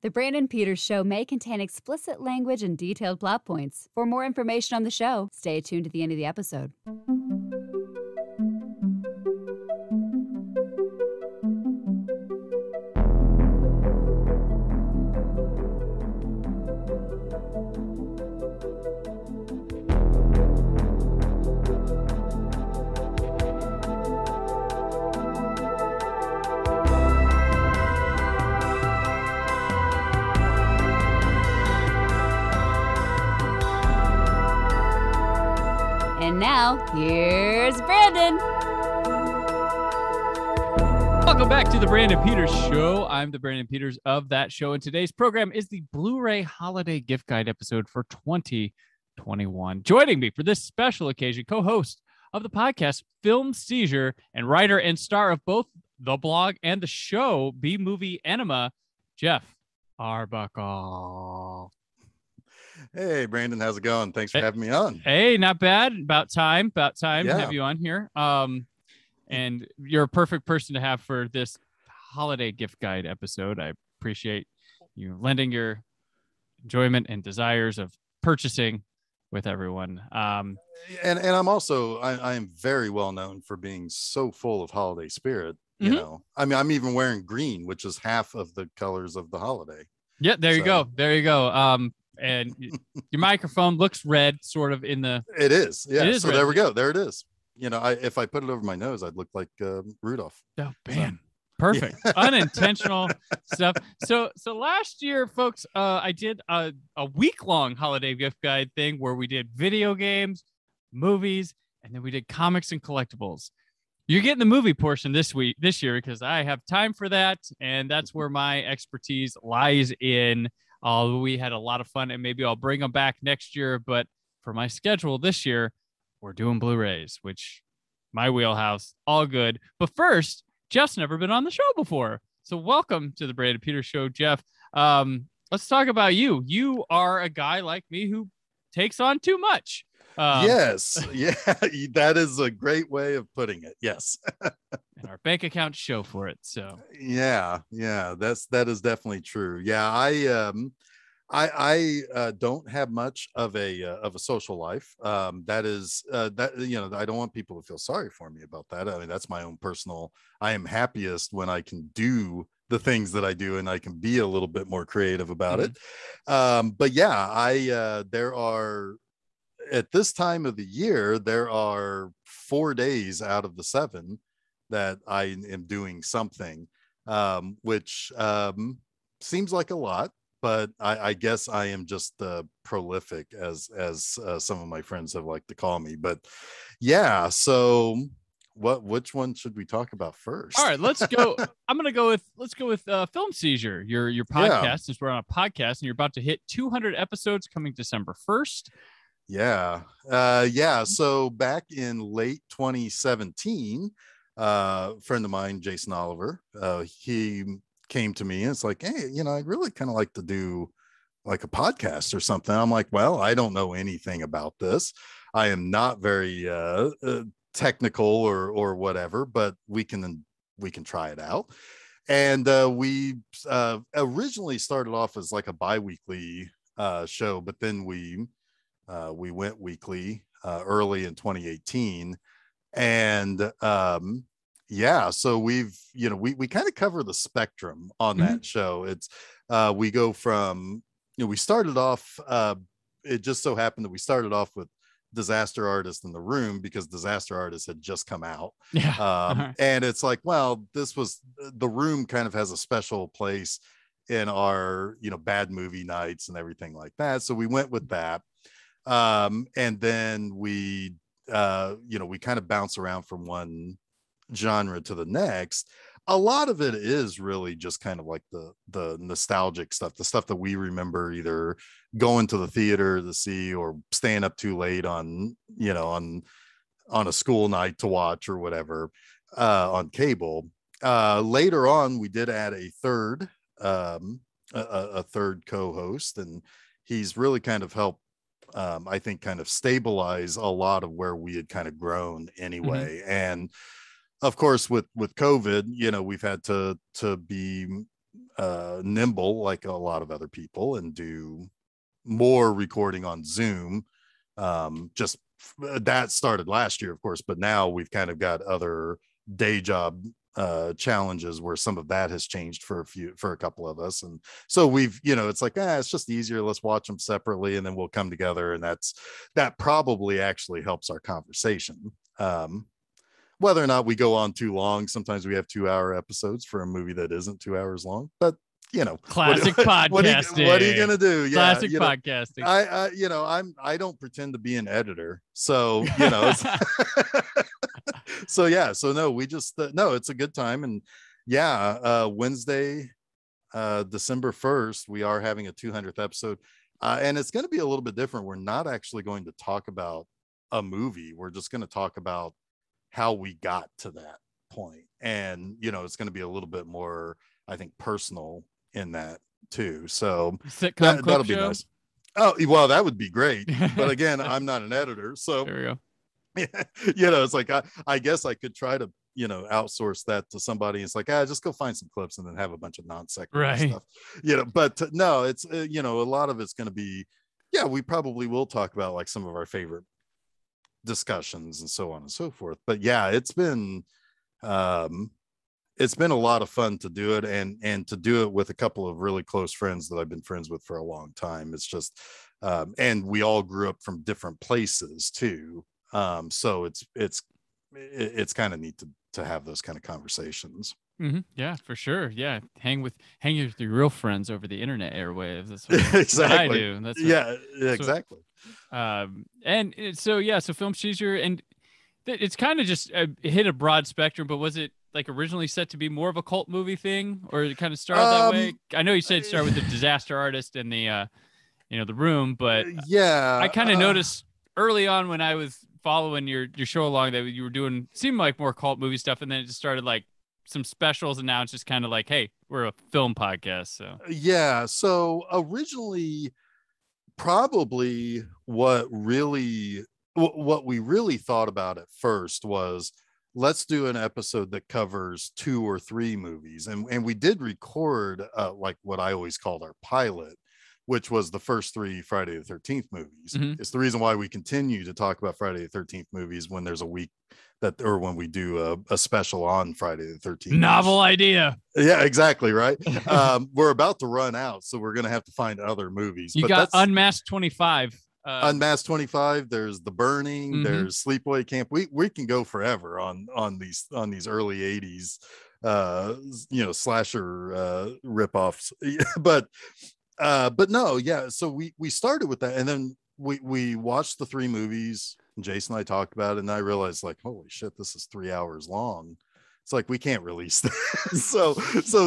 The Brandon Peters Show may contain explicit language and detailed plot points. For more information on the show, stay tuned to the end of the episode. And now, here's Brandon. Welcome back to the Brandon Peters Show. I'm the Brandon Peters of that show, and today's program is the Blu-ray Holiday Gift Guide episode for 2021. Joining me for this special occasion, co-host of the podcast, Film Seizure, and writer and star of both the blog and the show, B-Movie Enema, Geoff Arbuckle. Hey, Brandon, how's it going? Thanks for having me on. Hey, not bad. About time to have you on here. And you're a perfect person to have for this holiday gift guide episode. I appreciate you lending your enjoyment and desires of purchasing with everyone. And I'm also, I am very well known for being so full of holiday spirit. You know, I mean, I'm even wearing green, which is half of the colors of the holiday. Yeah, there you go. And your microphone looks red, sort of in the. It is. Yeah. It is so red. there we go. There it is. You know, if I put it over my nose, I'd look like Rudolph. Oh man, perfect. Yeah. Unintentional stuff. So last year, folks, I did a week-long holiday gift guide thing where we did video games, movies, and then we did comics and collectibles. You're getting the movie portion this year, because I have time for that, and that's where my expertise lies in. We had a lot of fun, and maybe I'll bring them back next year. But for my schedule this year, we're doing Blu-rays, which my wheelhouse, all good. But first, Geoff's never been on the show before. So welcome to the Brandon Peters Show, Geoff. Let's talk about you. You are a guy like me who takes on too much. Yes. Yeah, that is a great way of putting it. Yes. And our bank accounts show for it. So yeah, that is definitely true. Yeah, I don't have much of a social life. That is that, you know, I don't want people to feel sorry for me about that. I mean, that's my own personal. I am happiest when I can do the things that I do and I can be a little bit more creative about it. But yeah, there are, at this time of the year, there are 4 days out of the 7 that I am doing something, which seems like a lot, but I guess I am just prolific, as some of my friends have liked to call me. But yeah, so which one should we talk about first? All right, let's go. Let's go with Film Seizure, your podcast, since we're on a podcast and you're about to hit 200 episodes coming December 1st. Yeah. So back in late 2017, a friend of mine, Jason Oliver, he came to me and it's like, hey, you know, I'd really kind of like to do like a podcast or something. I'm like, well, I don't know anything about this. I am not very technical or whatever, but we can try it out. And we originally started off as like a bi-weekly show, but then we went weekly early in 2018. And yeah, so we've, you know, we kind of cover the spectrum on that show. It's we go from, you know, we started off, it just so happened that we started off with Disaster Artist in the Room because Disaster Artist had just come out. And it's like, well, The Room kind of has a special place in our, you know, bad movie nights and everything like that. So we went with that. And then we, you know, we kind of bounce around from one genre to the next. A lot of it is really just kind of like the nostalgic stuff, the stuff that we remember either going to the theater to see or staying up too late on, you know, on a school night to watch or whatever, on cable. Later on, we did add a third co-host, and he's really kind of helped, I think, kind of stabilize a lot of where we had kind of grown anyway. And of course, with COVID, you know, we've had to be nimble like a lot of other people and do more recording on Zoom. Just that started last year, of course, but now we've kind of got other day job challenges where some of that has changed for a couple of us. And so we've, it's like, it's just easier. Let's watch them separately and then we'll come together. And that probably actually helps our conversation. Whether or not we go on too long, sometimes we have 2-hour episodes for a movie that isn't 2 hours long, but classic podcasting. What are you gonna do? Yeah, classic podcasting. I don't pretend to be an editor, so so no, we just no, it's a good time. And Wednesday, December 1st, we are having a 200th episode, and it's going to be a little bit different. We're not actually going to talk about a movie. We're just going to talk about how we got to that point, and it's going to be a little bit more, I think, personal in that too. So that'll be nice. Oh, well, that would be great. But again, I'm not an editor, so there we go. It's like I guess I could try to outsource that to somebody. It's like, just go find some clips and then have a bunch of non-sequitur stuff. But no, it's a lot of it's going to be, we probably will talk about like some of our favorite discussions and so on and so forth. But it's been a lot of fun to do it, and to do it with a couple of really close friends that I've been friends with for a long time. It's just and we all grew up from different places too. So it's kind of neat to have those kind of conversations. Mm-hmm. Yeah, for sure. Yeah, hang with your real friends over the internet airwaves. That's what, exactly. I do. That's what, exactly. And so Film Seizure, and it's kind of just hit a broad spectrum. But was it like originally set to be more of a cult movie thing, or it kind of started that way? I know you said start with the Disaster Artist and the The Room, but I kind of noticed early on when I was following your show along that you were doing seemed like more cult movie stuff, and then it just started like some specials, and now it's just kind of like, hey, we're a film podcast. So originally, probably what we really thought about at first was, let's do an episode that covers 2 or 3 movies, and we did record like what I always called our pilot, which was the first 3 Friday the 13th movies. Mm-hmm. It's the reason why we continue to talk about Friday the 13th movies when there's a week or when we do a special on Friday the 13th. Novel idea. Yeah, exactly. Right. We're about to run out, so we're going to have to find other movies. You got Unmasked 25. Unmasked 25. There's The Burning. Mm-hmm. There's Sleepaway Camp. We can go forever on these early 80s slasher ripoffs. But no, so we started with that, and then we watched the 3 movies, and Jason and I talked about it, and I realized, like, holy shit, this is 3 hours long. It's like, we can't release this. so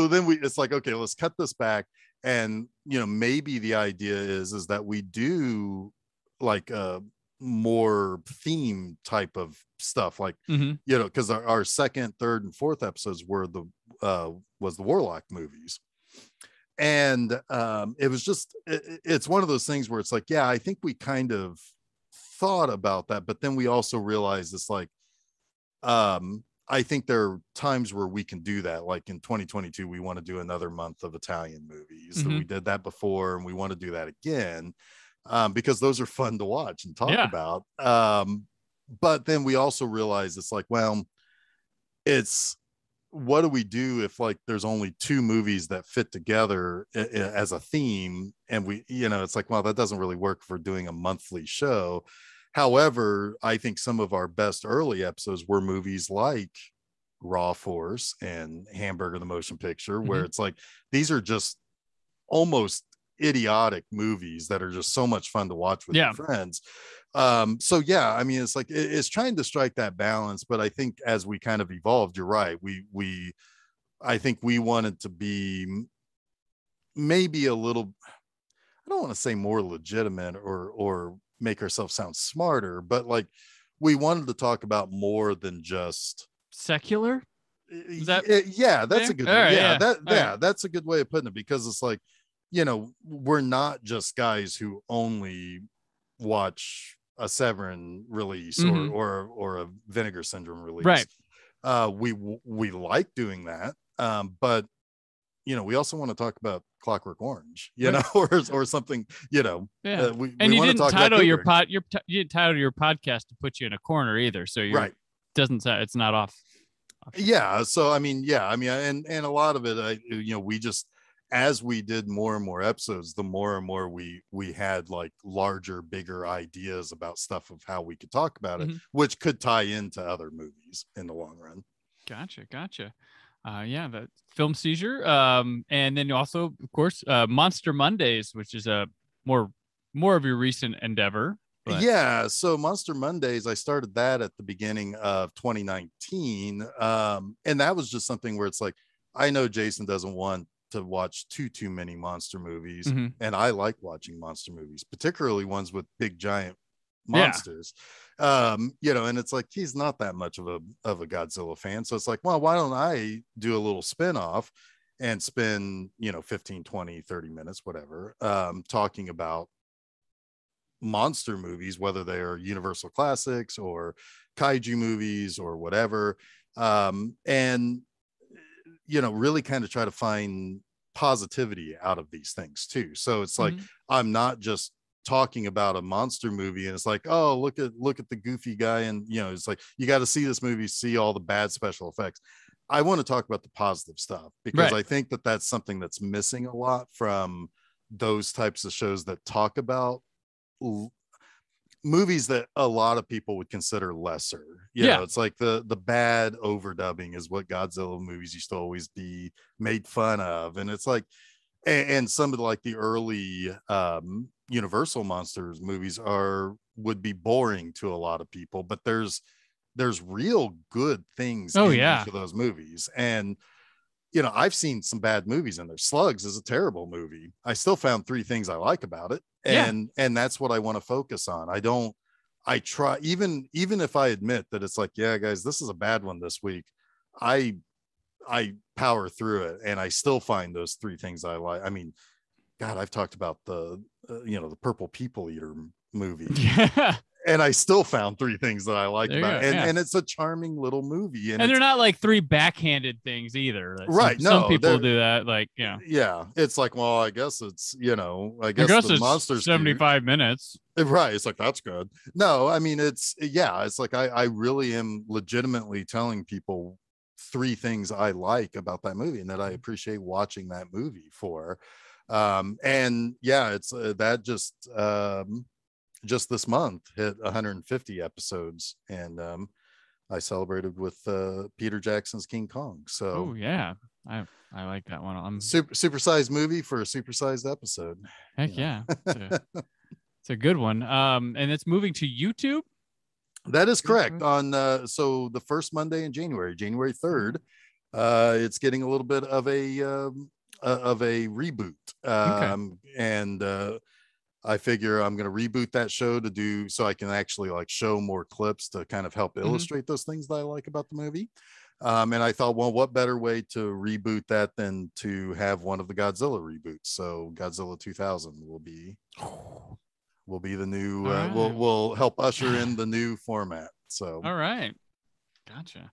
then it's like, okay, let's cut this back. And maybe the idea is that we do like a more theme type of stuff, like because our second, third, and fourth episodes were was the Warlock movies. And it was just, it's one of those things where it's like, I think we kind of thought about that, but then we also realized it's like, I think there are times where we can do that. Like in 2022, we want to do another month of Italian movies. Mm-hmm. So we did that before, and we want to do that again because those are fun to watch and talk about. But then we also realized it's like, well, what do we do if like there's only 2 movies that fit together as a theme, and we it's like, well, that doesn't really work for doing a monthly show. However, I think some of our best early episodes were movies like Raw Force and Hamburger the Motion Picture, where it's like, these are just almost idiotic movies that are just so much fun to watch with your friends. I mean, it's like, it's trying to strike that balance. But I think as we kind of evolved, you're right, I think we wanted to be maybe a little, I don't want to say more legitimate or make ourselves sound smarter, but like we wanted to talk about more than just secular. Is that that's a good that's a good way of putting it, because it's like, we're not just guys who only watch a Severin release or a Vinegar Syndrome release. Right. We like doing that, but we also want to talk about Clockwork Orange, Right. or something, Yeah. we And you want to didn't talk about title your Kubrick. you didn't title your podcast to put you in a corner either. So you're Right. doesn't sound it's not off. Yeah. So, and a lot of it, we just, as we did more and more episodes, the more and more we had like larger, bigger ideas about stuff of how we could talk about it, which could tie into other movies in the long run. Gotcha. Yeah, the film Seizure. And then also, of course, Monster Mondays, which is a more of your recent endeavor. But... Yeah, so Monster Mondays, I started that at the beginning of 2019. And that was just something where it's like, I know Jason doesn't want to watch too many monster movies, and I like watching monster movies, particularly ones with big giant monsters. And it's like he's not that much of a Godzilla fan, so it's like, well, why don't I do a little spin-off and spend 15, 20, 30 minutes, whatever, talking about monster movies, whether they are Universal classics or kaiju movies or whatever, and really kind of try to find positivity out of these things too. So it's like, I'm not just talking about a monster movie and it's like, oh, look at the goofy guy, and it's like, you got to see this movie, see all the bad special effects. I want to talk about the positive stuff, because I think that that's something that's missing a lot from those types of shows that talk about movies that a lot of people would consider lesser. It's like the bad overdubbing is what Godzilla movies used to always be made fun of, and it's like, and some of the early Universal monsters movies would be boring to a lot of people, but there's real good things in each of those movies. And I've seen some bad movies in there. Slugs is a terrible movie. I still found 3 things I like about it. And that's what I want to focus on. I try, even if I admit that it's like, yeah, guys, this is a bad one this week, I power through it, and I still find those 3 things I like. I mean, God, I've talked about the Purple People Eater movie. And I still found 3 things that I like about it. And it's a charming little movie. And they're not like 3 backhanded things either. Some people do that. Yeah. It's like, well, I guess it's, I guess the monsters 75 minutes. Right. It's like, that's good. No, I mean, it's like, I really am legitimately telling people 3 things I like about that movie and that I appreciate watching that movie for. And yeah, it's that just this month hit 150 episodes, and I celebrated with Peter Jackson's King Kong. So I like that one. Supersized movie for a supersized episode. Heck yeah. It's a good one. And it's moving to YouTube. That is correct. On so the first Monday in January 3rd, it's getting a little bit of a reboot. And I figure I'm going to reboot that show so I can actually show more clips to kind of help illustrate those things that I like about the movie. And I thought, well, what better way to reboot that than to have one of the Godzilla reboots? So Godzilla 2000 will be the new, will help usher in the new format. So, all right. Gotcha.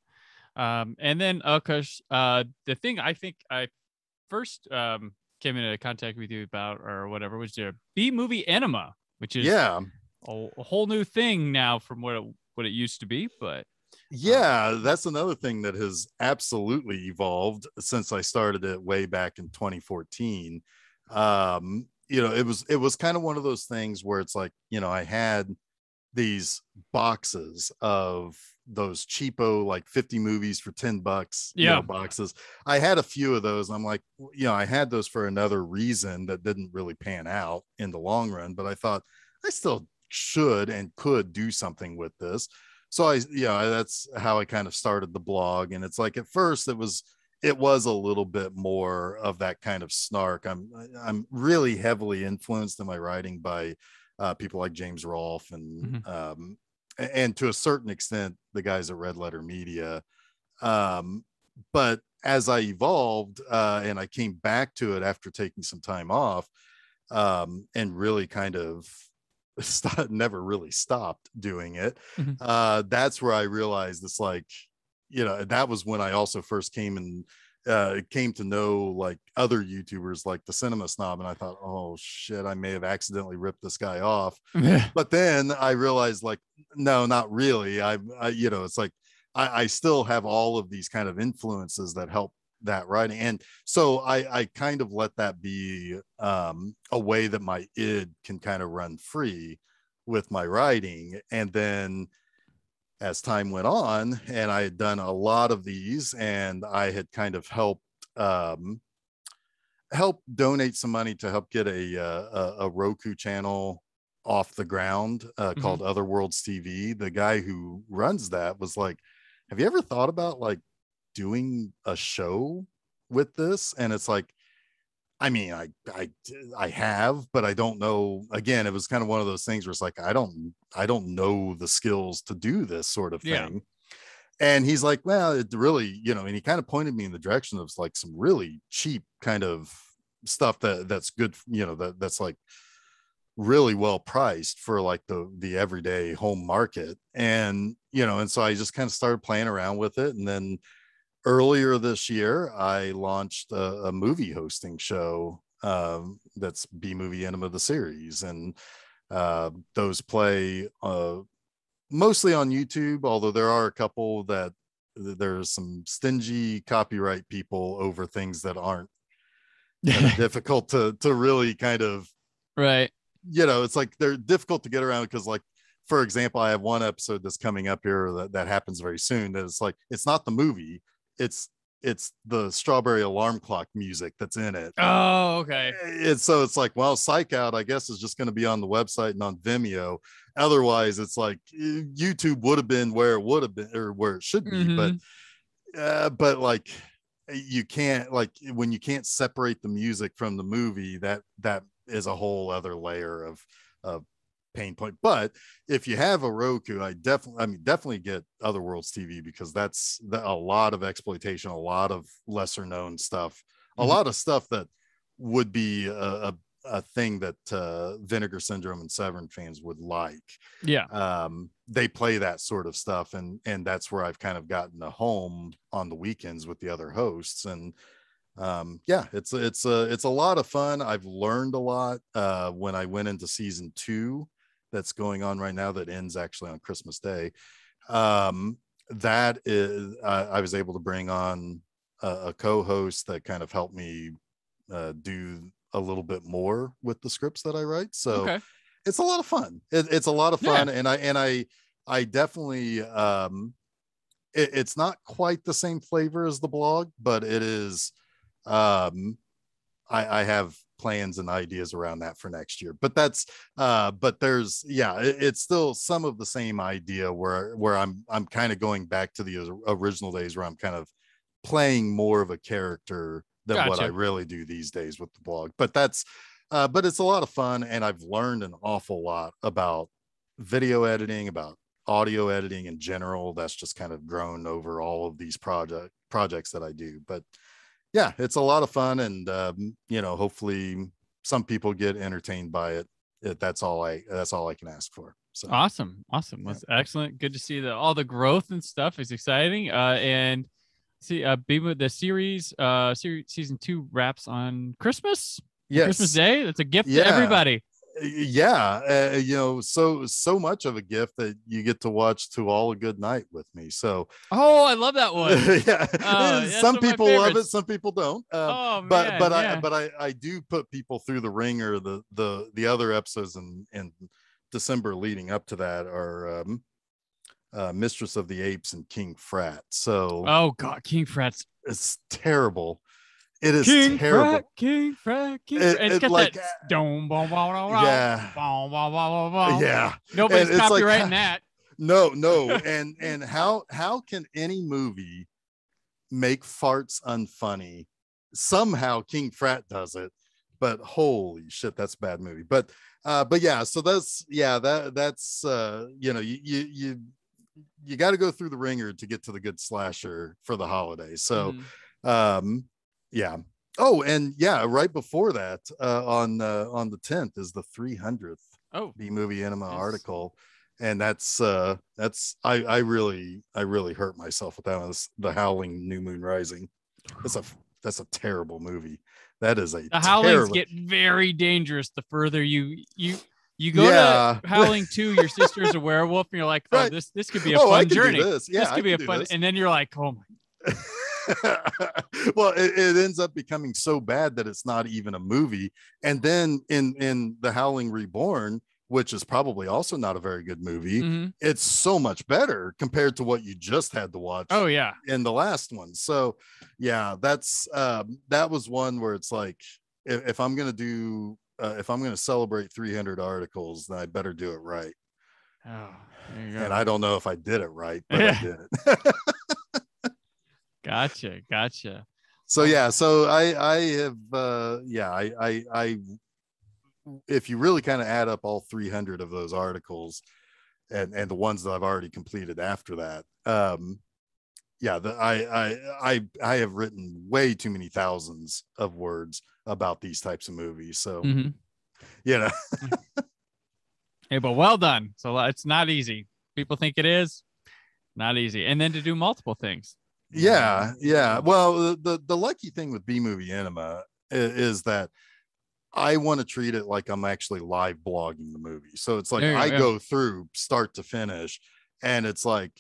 And then, the thing I think I first, came into contact with you about or whatever was your B movie Enema, which is a whole new thing now from what it used to be. But that's another thing that has absolutely evolved since I started it way back in 2014. It was kind of one of those things where it's like, I had these boxes of those cheapo 50 movies for $10 boxes. I had a few of those. I'm like, I had those for another reason that didn't really pan out in the long run, but I thought I still should and could do something with this. So that's how I kind of started the blog. And it's like, at first it was a little bit more of that kind of snark. I'm really heavily influenced in my writing by people like James Rolfe and to a certain extent the guys at Red Letter Media, but as I evolved and I came back to it after taking some time off, and really kind of never really stopped doing it, that's where I realized it's like, that was when I also first came came to know like other YouTubers like the Cinema Snob, and I thought, oh shit, I may have accidentally ripped this guy off. But then I realized, like, no, not really. You know, it's like I still have all of these kind of influences that help that writing, and so I kind of let that be a way that my id can kind of run free with my writing. And then as time went on and I had done a lot of these, and I had kind of helped donate some money to help get a Roku channel off the ground called Otherworlds TV. The guy who runs that was like, have you ever thought about like doing a show with this? And it's like, I mean, I have, but I don't know. Again, it was kind of one of those things where it's like, I don't know the skills to do this sort of thing. Yeah. And he's like, well, it really, you know, and he kind of pointed me in the direction of like some really cheap kind of stuff that's good, you know, that's like really well priced for like the everyday home market. And, you know, and so I just kind of started playing around with it. And then earlier this year, I launched a movie hosting show that's B Movie Enema the series, and those play mostly on YouTube, although there are a couple that there's some stingy copyright people over things that aren't difficult to really kind of, right. You know, it's like they're difficult to get around because, like, for example, I have one episode that's coming up here that happens very soon. That it's like, it's not the movie. It's the Strawberry Alarm Clock music that's in it. Oh, okay. So it's like, well, Psych Out, I guess, is just going to be on the website and on Vimeo. Otherwise, it's like YouTube would have been where it would have been, or where it should be. But like, you can't, like, when you can't separate the music from the movie, that is a whole other layer of pain point. But if you have a Roku, I definitely get Otherworlds TV, because that's a lot of exploitation, a lot of lesser known stuff, a lot of stuff that would be a thing that Vinegar Syndrome and Severin fans would like. Yeah. They play that sort of stuff, and that's where I've kind of gotten a home on the weekends with the other hosts. And yeah, it's a lot of fun. I've learned a lot when I went into season 2 that's going on right now, that ends actually on Christmas Day. That is, I was able to bring on a co-host that kind of helped me do a little bit more with the scripts that I write. So it's a lot of fun. It's a lot of fun. Yeah. I definitely, it's not quite the same flavor as the blog, but it is, I have plans and ideas around that for next year. But that's but there's, yeah, it's still some of the same idea where I'm kind of going back to the original days, where I'm kind of playing more of a character than what I really do these days with the blog. But that's but it's a lot of fun, and I've learned an awful lot about video editing, about audio editing in general. That's just kind of grown over all of these projects that I do. But yeah, it's a lot of fun, and you know, hopefully some people get entertained by it. That's all I can ask for. So awesome. That's excellent. Good to see all the growth and stuff is exciting. And see, the series season 2 wraps on Christmas. Yes. Christmas Day. That's a gift to everybody. Yeah, you know, so much of a gift that you get to watch To All a Good Night with me. So I love that one. Yeah, some people love it, some people don't. But I do put people through the ringer. The other episodes in December leading up to that are Mistress of the Apes and King Frat. So oh god, King Frat's, it's terrible. It is King terrible. King Frat. It's got like, that yeah. Nobody's copyrighting that. No. And how can any movie make farts unfunny? Somehow King Frat does it, but holy shit, that's a bad movie. But yeah, so that's you know, you got to go through the ringer to get to the good slasher for the holidays. So yeah. Oh, and yeah, right before that, on the 10th is the 300th B Movie Enema article, and that's I really hurt myself with that one. The Howling New Moon Rising. That's a terrible movie. That is a The Howlings terrible. get very dangerous the further you go to Howling 2, your sister's a werewolf, and you're like, oh, Right. this could be a fun journey. This could be a fun, and then you're like, oh my. Well, it ends up becoming so bad that it's not even a movie. And then in The Howling Reborn, which is probably also not a very good movie, it's so much better compared to what you just had to watch. Oh yeah, in the last one. So yeah, that's that was one where it's like, if I'm gonna do if I'm gonna celebrate 300 articles, then I better do it right. Oh, there you go. And I don't know if I did it right, but I did it. Gotcha. So yeah, so I have I if you really kind of add up all 300 of those articles and the ones that I've already completed after that, I have written way too many thousands of words about these types of movies. So you know. Hey, but well done. So it's not easy. People think it is not easy, and then to do multiple things. Yeah. Well, the lucky thing with B Movie Enema is that I want to treat it like I'm actually live blogging the movie. So it's like I go through start to finish, and it's like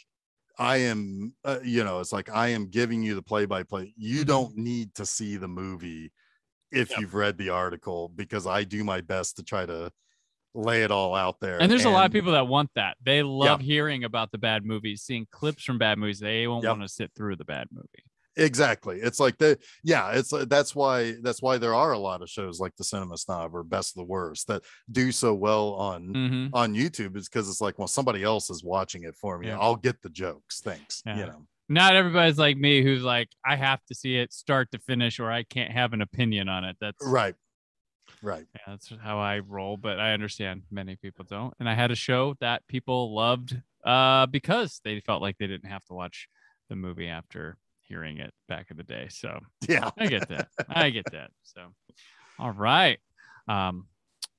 I am, it's like I am giving you the play-by-play. You don't need to see the movie if you've read the article, because I do my best to try to lay it all out there. And there's a lot of people that want that. They love hearing about the bad movies, seeing clips from bad movies. They won't want to sit through the bad movie. Exactly. It's like that's why there are a lot of shows like the Cinema Snob or Best of the Worst that do so well on YouTube, is because it's like, well, somebody else is watching it for me. I'll get the jokes. Thanks. Not everybody's like me, who's like, I have to see it start to finish, or I can't have an opinion on it. That's right. Yeah, that's how I roll, but I understand many people don't. And I had a show that people loved because they felt like they didn't have to watch the movie after hearing it back in the day. So yeah, I get that. So all right.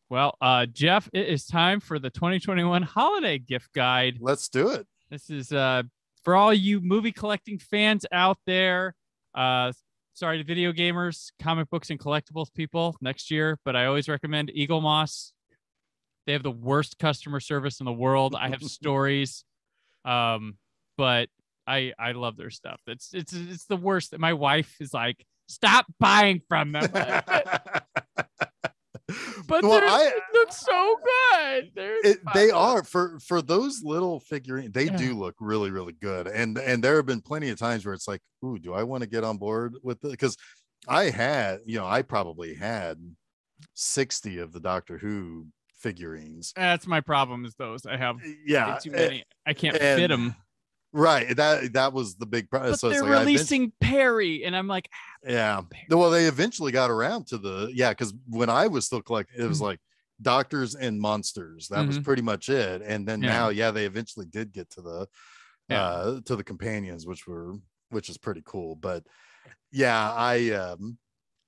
Well, Geoff, it is time for the 2021 holiday gift guide. Let's do it. This is for all you movie collecting fans out there. Sorry to video gamers, comic books, and collectibles people next year, but I always recommend Eagle Moss. They have the worst customer service in the world. I have stories, but I love their stuff. It's the worst. My wife is like, stop buying from them. But they look so good. They are for those little figurines. They do look really, really good. And there have been plenty of times where it's like, ooh, do I want to get on board with it? Because I probably had 60 of the Doctor Who figurines. That's my problem, is those I have too many. I can't fit them. Right, that was the big problem. But so they're releasing Perry, and I'm like, well, they eventually got around to because when I was still collecting, it was like Doctors and Monsters. That was pretty much it. And then now, they eventually did get to the companions, which is pretty cool. But I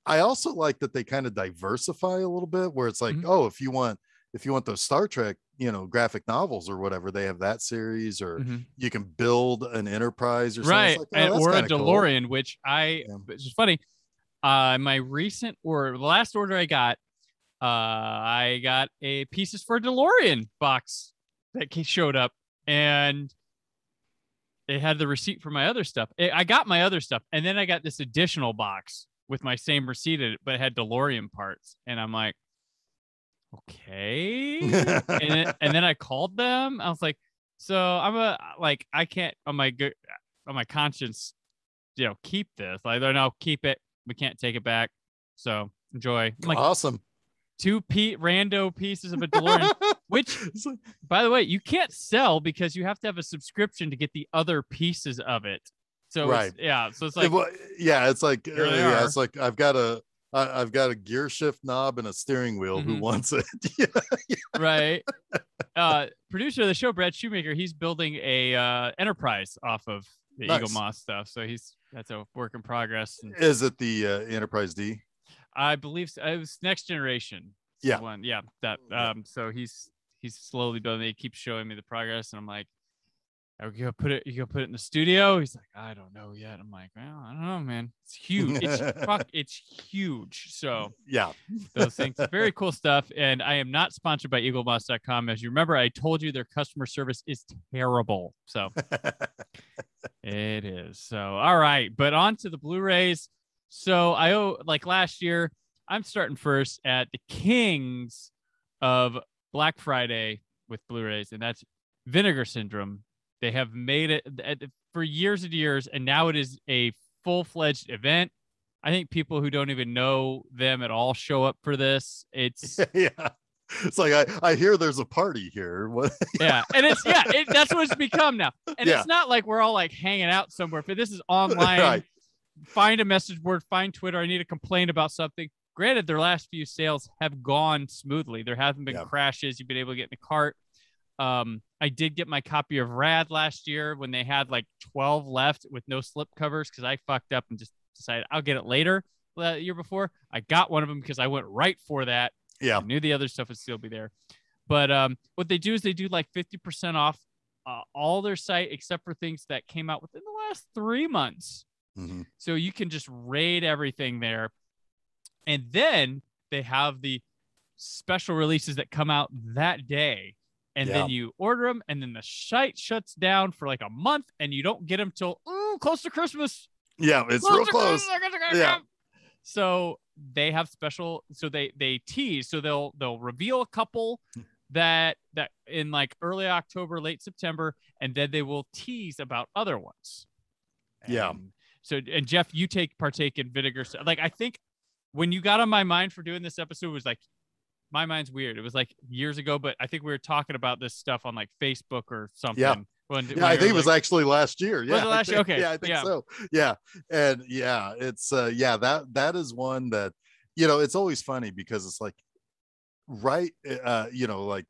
also like that they kind of diversify a little bit, where it's like, oh, if you want those Star Trek, graphic novels or whatever, they have that series, or you can build an Enterprise or something. Right. Or a DeLorean, cool. Which it's just funny. My recent or the last order I got a Pieces for a DeLorean box that showed up, and it had the receipt for my other stuff. I got my other stuff, and then I got this additional box with my same receipt in it, but it had DeLorean parts, and I'm like, okay. and then I called them. I was like, so I can't on my conscience, keep this. Like, no, keep it. We can't take it back. So enjoy. I'm like, awesome. 2 rando pieces of a DeLorean, which, by the way, you can't sell because you have to have a subscription to get the other pieces of it. So right. So it's like, it's like I've got a gear shift knob and a steering wheel. Who wants it? Right. Producer of the show, Brad Shoemaker, he's building a Enterprise off of the Eagle Moss stuff. So that's a work in progress. Is it the Enterprise D? I believe so. It was Next Generation. One. Yeah. That. So he's slowly building it. He keeps showing me the progress, and I'm like, You go put it in the studio. He's like, I don't know yet. I'm like, well, I don't know, man. It's huge. It's huge. So yeah, those things, very cool stuff. And I am not sponsored by eaglemoss.com. As you remember, I told you their customer service is terrible. So it is. So, all right, but on to the Blu-rays. So like last year, I'm starting first at the kings of Black Friday with Blu-rays, and that's Vinegar Syndrome. They have made it for years and years, and now it is a full-fledged event. I think people who don't even know them at all show up for this. It's yeah. It's like I hear there's a party here. What? Yeah, and that's what it's become now. And it's not like we're all like hanging out somewhere. But this is online. Right. Find a message board. Find Twitter. I need to complain about something. Granted, their last few sales have gone smoothly. There hasn't been crashes. You've been able to get in the cart. I did get my copy of Rad last year when they had like 12 left with no slip covers because I fucked up and just decided I'll get it later the year before. I got one of them because I went right for that. Yeah. I knew the other stuff would still be there. But what they do is they do like 50% off all their site except for things that came out within the last 3 months. Mm-hmm. So you can just raid everything there. And then they have the special releases that come out that day. And then you order them, and then the site shuts down for like a month, and you don't get them till close to Christmas. Yeah, it's real close. Yeah. So they have special. So they tease. So they'll reveal a couple that in like early October, late September, and then they will tease about other ones. And Jeff, you partake in Vinegar. Like I think when you got on my mind for doing this episode was like. My mind's weird. It was like years ago, but I think we were talking about this stuff on like Facebook or something. Yeah. When I think it was actually last year. Yeah. Was it last year? Okay. Yeah, I think so. Yeah. And it's that is one that, it's always funny because it's like, right. Like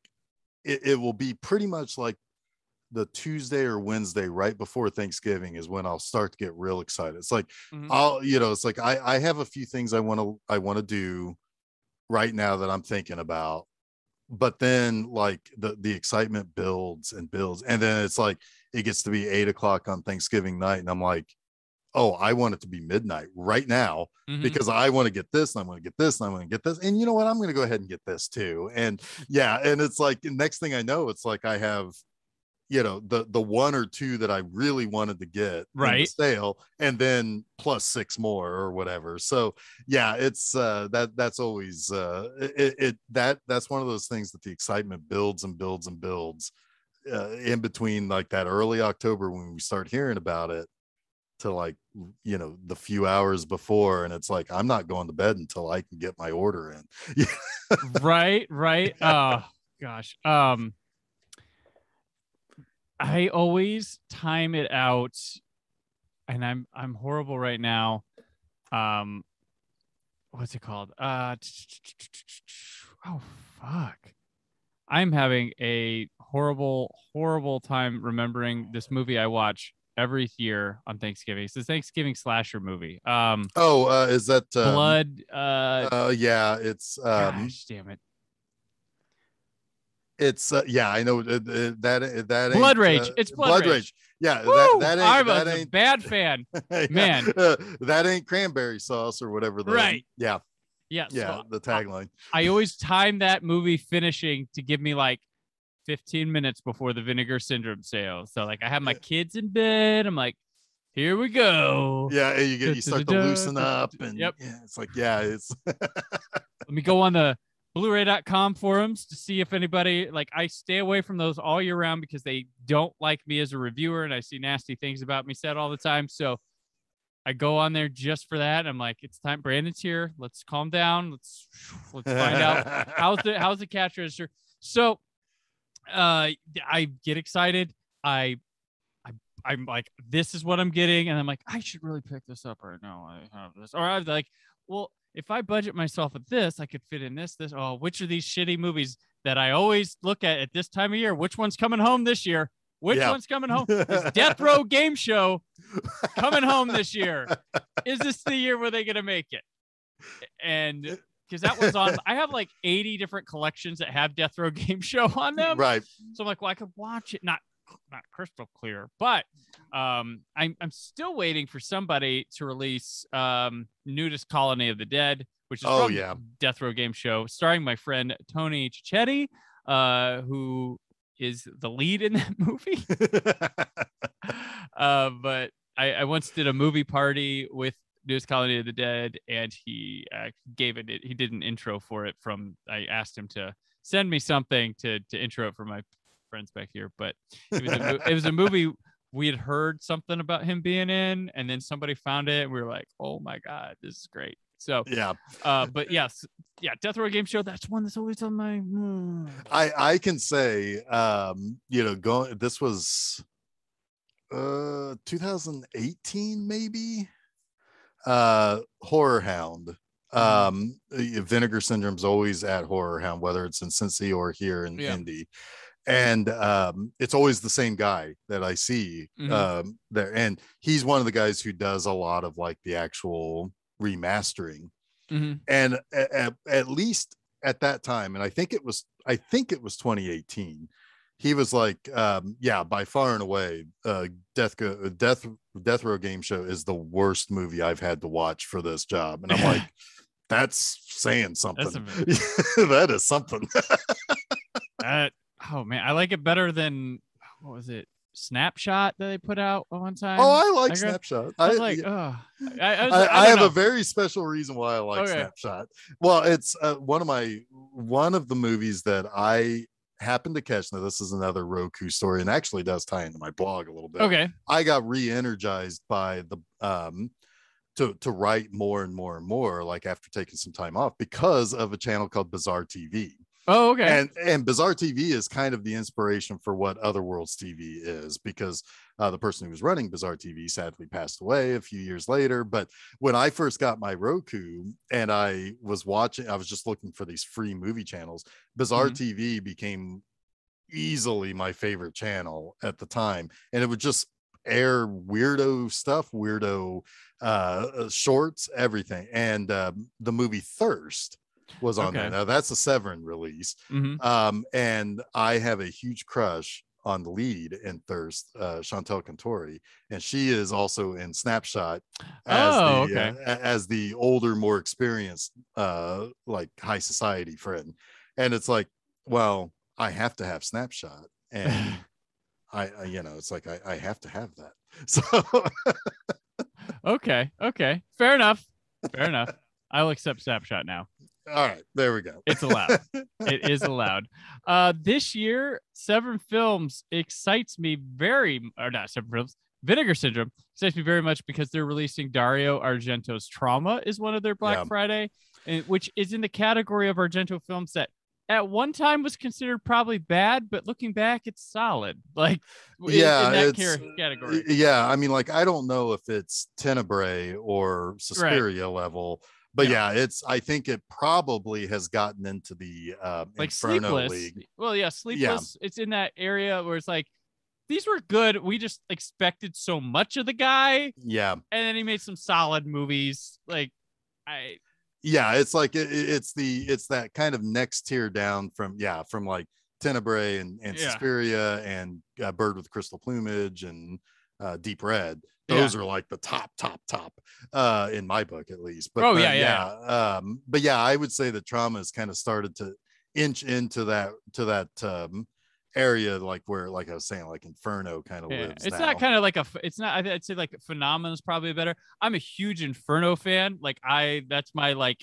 it will be pretty much like the Tuesday or Wednesday right before Thanksgiving is when I'll start to get real excited. It's like, it's like, I have a few things I want to do right now that I'm thinking about, but then like the excitement builds and builds, and then it's like it gets to be 8:00 on Thanksgiving night, and I'm like, oh, I want it to be midnight right now because I want to get this, and I want to get this, and I want to get this, and you know what, I'm going to go ahead and get this too, and and it's like next thing I know, it's like I have the one or two that I really wanted to get in the sale, and then plus 6 more or whatever. So it's that's always that's one of those things that the excitement builds and builds and builds in between like that early October when we start hearing about it to like the few hours before, and it's like I'm not going to bed until I can get my order in. right Oh gosh. I always time it out, and I'm horrible right now. What's it called? Oh fuck! I'm having a horrible time remembering this movie I watch every year on Thanksgiving. It's a Thanksgiving slasher movie. Is that Blood? Yeah, it's gosh, damn it. It's I know that Blood Rage. It's Blood Rage. Yeah, that ain't a bad fan, man. That ain't cranberry sauce or whatever. Yeah. So the tagline. I always time that movie finishing to give me like 15 minutes before the Vinegar Syndrome sale. So like I have my kids in bed. I'm like, here we go. Yeah, and you start to loosen up, and it's like it's. Let me go on the Blu-ray.com forums to see if anybody I stay away from those all year round because they don't like me as a reviewer, and I see nasty things about me said all the time. So I go on there just for that. I'm like, it's time. Brandon's here. Let's calm down. Let's find out how's the cash register. So I get excited. I'm like, this is what I'm getting, and I'm like, I should really pick this up right now. I have this, or I'm like, well, if I budget myself at this, I could fit in this. Oh, which are these shitty movies that I always look at this time of year? Which one's coming home this year? Which one's coming home? Is Death Row Game Show coming home this year? Is this the year where they're going to make it? And because that one's on, I have like 80 different collections that have Death Row Game Show on them. Right. So I'm like, well, I could watch it, not not crystal clear. But I'm still waiting for somebody to release Nudist Colony of the Dead, which is from Death Row Game Show, starring my friend Tony Cicchetti, who is the lead in that movie. But I once did a movie party with Nudist Colony of the Dead, and he he did an intro for it. I asked him to send me something to intro it for my friends back here, but it was a movie we had heard something about him being in, and then somebody found it, and we were like, "Oh my god, this is great!" So but yes, Death Row Game Show. That's one that's always on my. I can say, this was 2018 maybe. Horror Hound. Vinegar Syndrome's always at Horror Hound, whether it's in Cincy or here in Indy. And it's always the same guy that I see there, and he's one of the guys who does a lot of like the actual remastering. And at least at that time, and I think it was 2018, he was like, by far and away, Death Row Game Show is the worst movie I've had to watch for this job. And I'm like, that's saying something. That is something. Oh man, I like it better than, what was it, Snapshot that they put out one time? Oh, I like Snapshot. I was like, oh, I have a very special reason why I like Snapshot. Well, it's one of the movies that I happened to catch. Now, this is another Roku story, and actually does tie into my blog a little bit. Okay, I got re-energized by the to write more and more and more, like after taking some time off, because of a channel called Bizarre TV. Oh, okay. And Bizarre TV is kind of the inspiration for what Otherworlds TV is, because the person who was running Bizarre TV sadly passed away a few years later. But when I first got my Roku and I was just looking for these free movie channels, Bizarre TV became easily my favorite channel at the time. And it would just air weirdo stuff, weirdo shorts, everything. And the movie Thirst was on there. Now that's a Severin release. And I have a huge crush on the lead in Thirst, Chantal Cantori, and she is also in Snapshot as the older, more experienced like high society friend. And it's like, well, I have to have Snapshot, and I it's like I have to have that. So okay, fair enough. I'll accept Snapshot now. All right, there we go. It's allowed. It is allowed. This year, Severin Films excites me Vinegar Syndrome excites me very much, because they're releasing Dario Argento's Trauma is one of their Black Friday, which is in the category of Argento films that at one time was considered probably bad, but looking back, it's solid. Like, in that category. Yeah, I mean, like, I don't know if it's Tenebrae or Suspiria level. But I think it probably has gotten into the like Inferno Sleepless League. Well, Sleepless. It's in that area where it's like, these were good. We just expected so much of the guy. Yeah. And then he made some solid movies. Like, it's like it's that kind of next tier down from like Tenebrae and Suspiria and Bird with Crystal Plumage and Deep Red. Those are like the top in my book, at least. But but I would say that Trauma has kind of started to inch into that area, like where, like I was saying, like Inferno kind of lives. It's now. not kind of like I'd say like Phenomenon is probably better. I'm a huge Inferno fan. Like that's my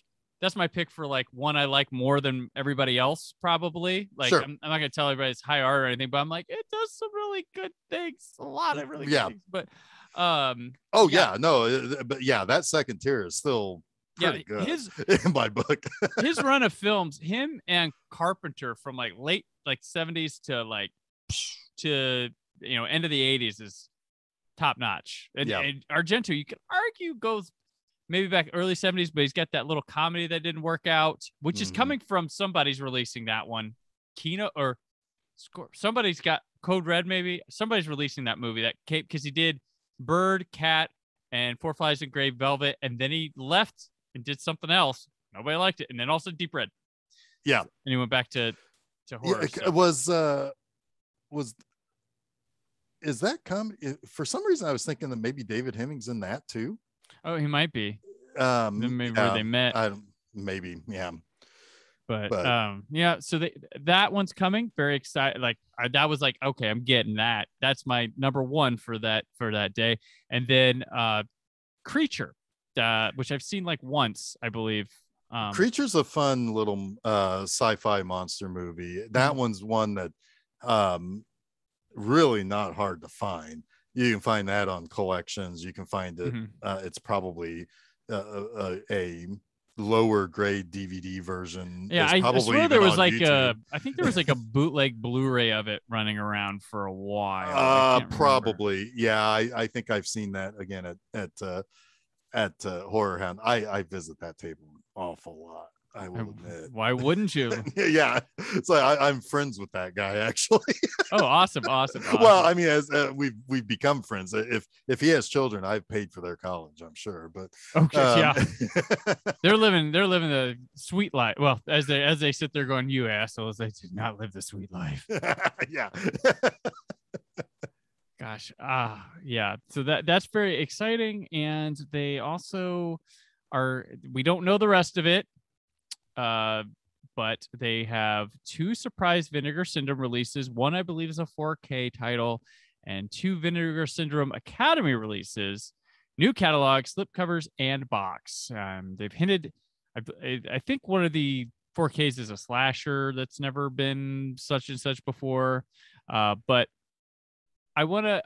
pick for like one I like more than everybody else, probably. Like, sure. I'm not gonna tell everybody it's high art or anything, but I'm like, it does some really good things, a lot of really good things. But that second tier is still pretty good in my book. His run of films, him and Carpenter, from like late 70s to end of the 80s, is top notch. And Argento, you could argue, goes maybe back early 70s, but he's got that little comedy that didn't work out, which is coming from somebody's releasing that one. Kino or somebody's got Code Red, maybe. Somebody's releasing that movie, that because he did Bird, Cat, and Four Flies in Gray Velvet, and then he left and did something else. Nobody liked it, and then also Deep Red. Yeah, and he went back to horror. Was is that for some reason I was thinking that maybe David Hemming's in that too. Oh, he might be. Maybe where they met. Maybe, yeah. But yeah, so that one's coming. Very excited. Like that was like, okay, I'm getting that. That's my number one for that day. And then Creature, which I've seen like once, I believe. Creature's a fun little sci-fi monster movie. That one's one that really not hard to find. You can find that on collections. You can find it. It's probably a lower grade DVD version. Yeah, I swear there was like I think there was like a bootleg Blu-ray of it running around for a while. Probably, yeah. I think I've seen that again at Horror Hound. I visit that table an awful lot, I will admit. Why wouldn't you? Yeah, so I'm friends with that guy, actually. Oh, awesome. Well, I mean, as we've become friends. If he has children, I've paid for their college, I'm sure. But okay, yeah, they're living the sweet life. Well, as they sit there going, "You assholes, they did not live the sweet life." Yeah. Gosh, yeah. So that's very exciting, and they also we don't know the rest of it, but they have 2 surprise Vinegar Syndrome releases. One, I believe, is a 4K title, and 2 Vinegar Syndrome Academy releases, new catalog, slipcovers, and box. They've hinted, I think one of the 4Ks is a slasher that's never been such and such before, but I want to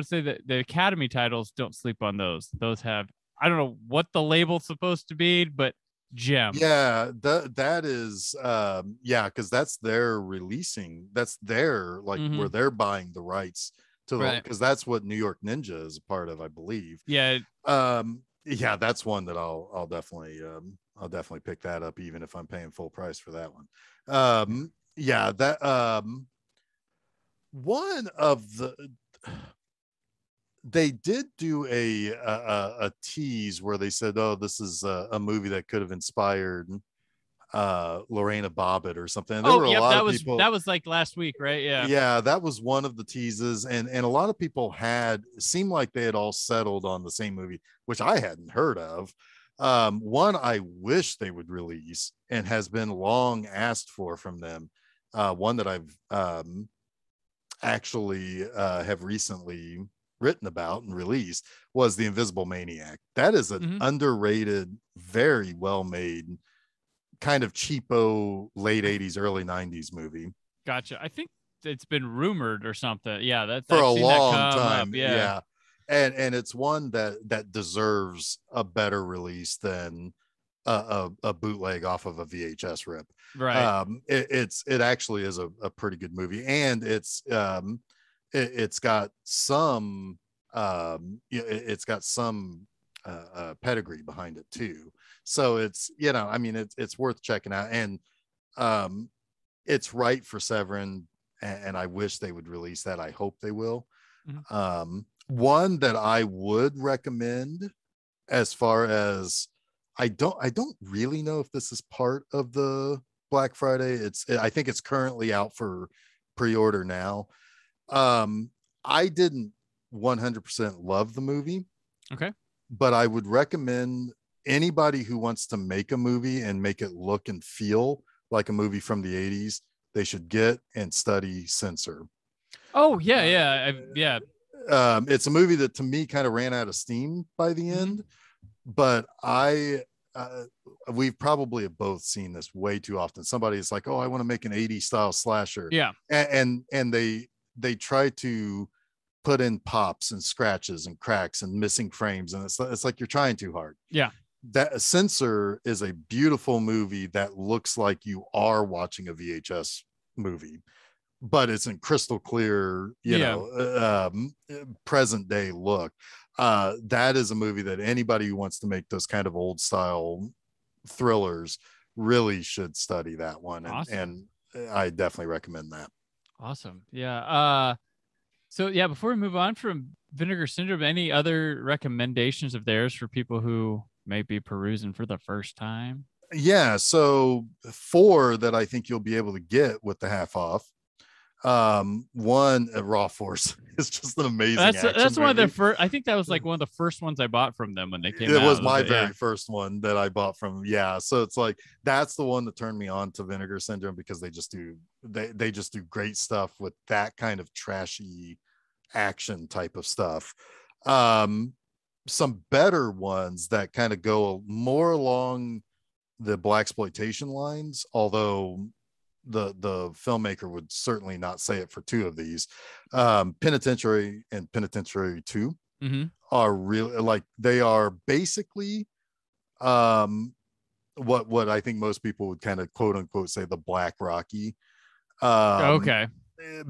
say that the Academy titles, don't sleep on those. Those have, I don't know what the label's supposed to be, but gems. Yeah, that is because that's their releasing. That's their where they're buying the rights to the, because that's what New York Ninja is a part of, I believe. Yeah. Yeah, that's one that I'll definitely pick that up, even if I'm paying full price for that one. Yeah, that one of the, they did do a tease where they said, oh, this is a movie that could have inspired Lorena Bobbitt or something. There were a lot of people, that was like last week, right? Yeah, that was one of the teases, and a lot of people seemed like they had all settled on the same movie, which I hadn't heard of. One I wish they would release and has been long asked for from them, one that I've actually have recently written about and released, was The Invisible Maniac. That is an underrated, very well made, kind of cheapo late 80s, early 90s movie. Gotcha. I think it's been rumored or something. Yeah, that's for a long time. Yeah. And it's one that deserves a better release than a bootleg off of a VHS rip. Right. It actually is a pretty good movie, and it's got some pedigree behind it too. So it's, I mean, it's worth checking out, and it's right for Severin, and I wish they would release that. I hope they will. One that I would recommend, as far as, I don't really know if this is part of the Black Friday. I think it's currently out for pre-order now. I didn't 100% love the movie. Okay. But I would recommend anybody who wants to make a movie and make it look and feel like a movie from the 80s, they should get and study Censor. Oh, yeah. It's a movie that to me kind of ran out of steam by the end, but we've probably have both seen this way too often. Somebody's like, oh, I want to make an 80s style slasher. Yeah. And they try to put in pops and scratches and cracks and missing frames, and it's like you're trying too hard. Yeah. That Censor is a beautiful movie that looks like you are watching a VHS movie, but it's in crystal clear, present day look. That is a movie that anybody who wants to make those kind of old style thrillers really should study that one. And I definitely recommend that. Awesome. Yeah. So yeah, before we move on from Vinegar Syndrome, any other recommendations of theirs for people who may be perusing for the first time? Yeah. So 4 that I think you'll be able to get with the half off. One Raw Force is just an amazing action That's one of movie. the first. I think that was like one of the first ones I bought from them when they came out. It was my very first one that I bought from. Yeah, so it's like that's the one that turned me on to Vinegar Syndrome, because they just do great stuff with that kind of trashy action type of stuff. Some better ones that kind of go more along the blaxploitation lines, although the filmmaker would certainly not say it for two of these. Penitentiary and Penitentiary 2 are really, like, they are basically what I think most people would kind of quote unquote say the Black Rocky. Okay.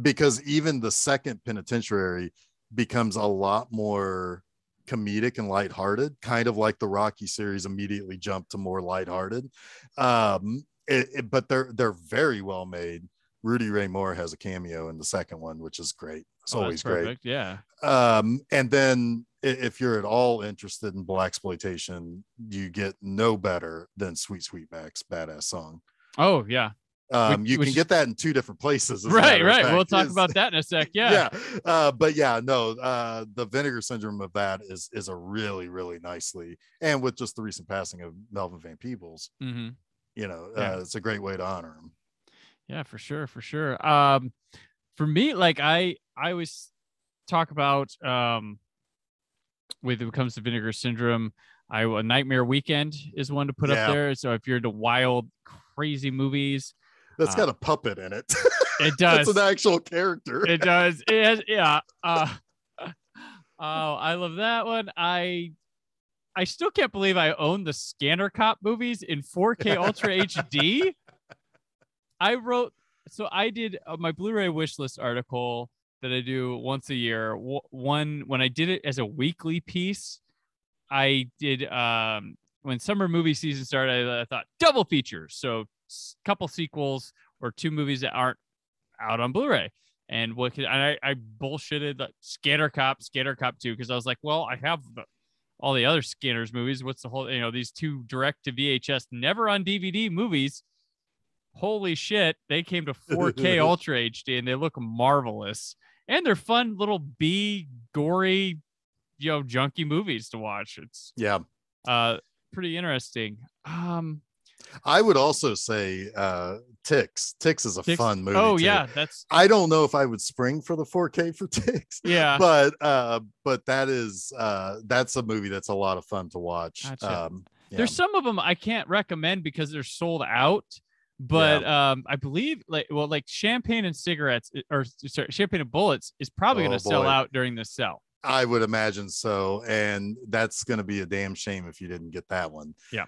Because even the second Penitentiary becomes a lot more comedic and lighthearted, kind of like the Rocky series immediately jumped to more lighthearted. But they're very well made. Rudy Ray Moore has a cameo in the second one, which is great. It's always great. Yeah. And then if you're at all interested in blaxploitation, you get no better than Sweet Sweet Mac's Badass Song. Oh yeah. You can get that in two different places. Right. We'll talk about that in a sec. Yeah. But yeah, no, the Vinegar Syndrome of that is a really, really nicely, and with just the recent passing of Melvin Van Peebles, it's a great way to honor him. Yeah, for sure. For me, like I always talk about when it comes to Vinegar Syndrome, A Nightmare Weekend is one to put up there. So if you're into wild, crazy movies. That's got a puppet in it. It does. It's an actual character. It does. It has, yeah. Oh, I love that one. I still can't believe I own the Scanner Cop movies in 4K Ultra HD. I did my Blu-ray wish list article that I do once a year. One, when I did it as a weekly piece, I did, when summer movie season started, I thought double features. So couple sequels or two movies that aren't out on Blu-ray. And I bullshitted the Scanner Cop 2, because I was like, well, I have all the other Scanners movies. What's the whole, these two direct to VHS, never on DVD movies. Holy shit, they came to 4K Ultra HD and they look marvelous. And they're fun little gory, junky movies to watch. It's pretty interesting. I would also say Ticks. Ticks is a fun movie. Oh too. Yeah, I don't know if I would spring for the 4K for Ticks. Yeah, but that's a movie that's a lot of fun to watch. Gotcha. There's some of them I can't recommend because they're sold out. But I believe like Champagne and Cigarettes, or sorry, Champagne and Bullets is probably going to sell out during the sale. I would imagine so, and that's going to be a damn shame if you didn't get that one. Yeah.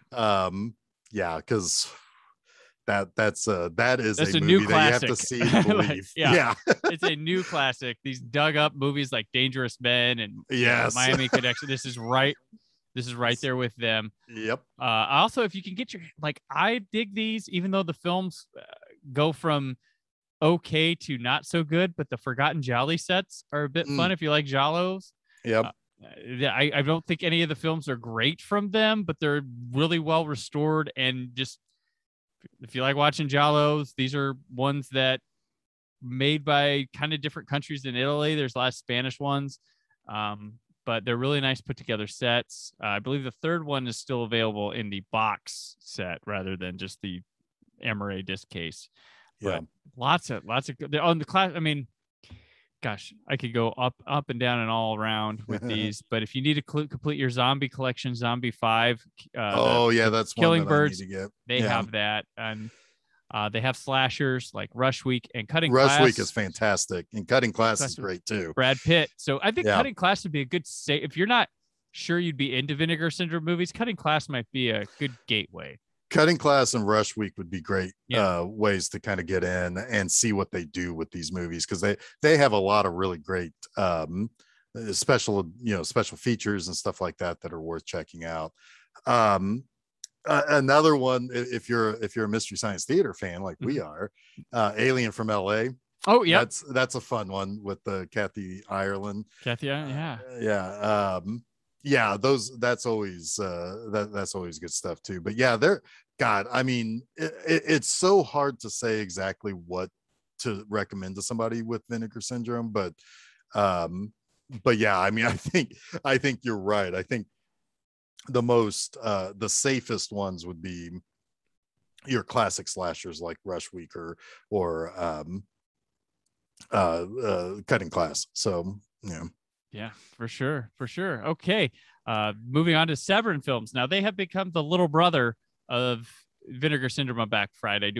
Because that's a movie new classic. that you have to see to believe. Yeah. It's a new classic. These dug up movies like Dangerous Men and Miami Connection. This is right there with them. Yep. Also, if you can get I dig these, even though the films go from okay to not so good, but the Forgotten Jolly sets are a bit fun if you like Jollos. Yep. I don't think any of the films are great from them, but they're really well restored. And just if you like watching Jollos, these are ones that made by kind of different countries in Italy. There's a lot of Spanish ones. But they're really nice put together sets. I believe the third one is still available in the box set rather than just the Emery disc case. But lots of on the class. I mean, gosh, I could go up and down and all around with these. But if you need to complete your zombie collection, Zombie 5. That's Killing one that Birds. I need to get. They have that, and they have slashers like Rush Week and Cutting Rush Class. Week is fantastic, and Cutting Class is great too. Brad Pitt. So I think Cutting Class would be a good if you're not sure you'd be into Vinegar Syndrome movies, Cutting Class might be a good gateway. Cutting Class and Rush Week would be great ways to kind of get in and see what they do with these movies, because they have a lot of really great special features and stuff like that are worth checking out. Another one, if you're a Mystery Science Theater fan like we are, Alien from LA. Oh yeah, that's a fun one with the Kathy Ireland. That's always that's always good stuff too. But yeah, I mean, it's so hard to say exactly what to recommend to somebody with vinegar syndrome, but yeah, I mean, I think you're right. I think the safest ones would be your classic slashers like Rush Week or Cutting Class. So yeah, for sure. Okay, moving on to Severin Films. Now they have become the little brother of Vinegar Syndrome on Black Friday,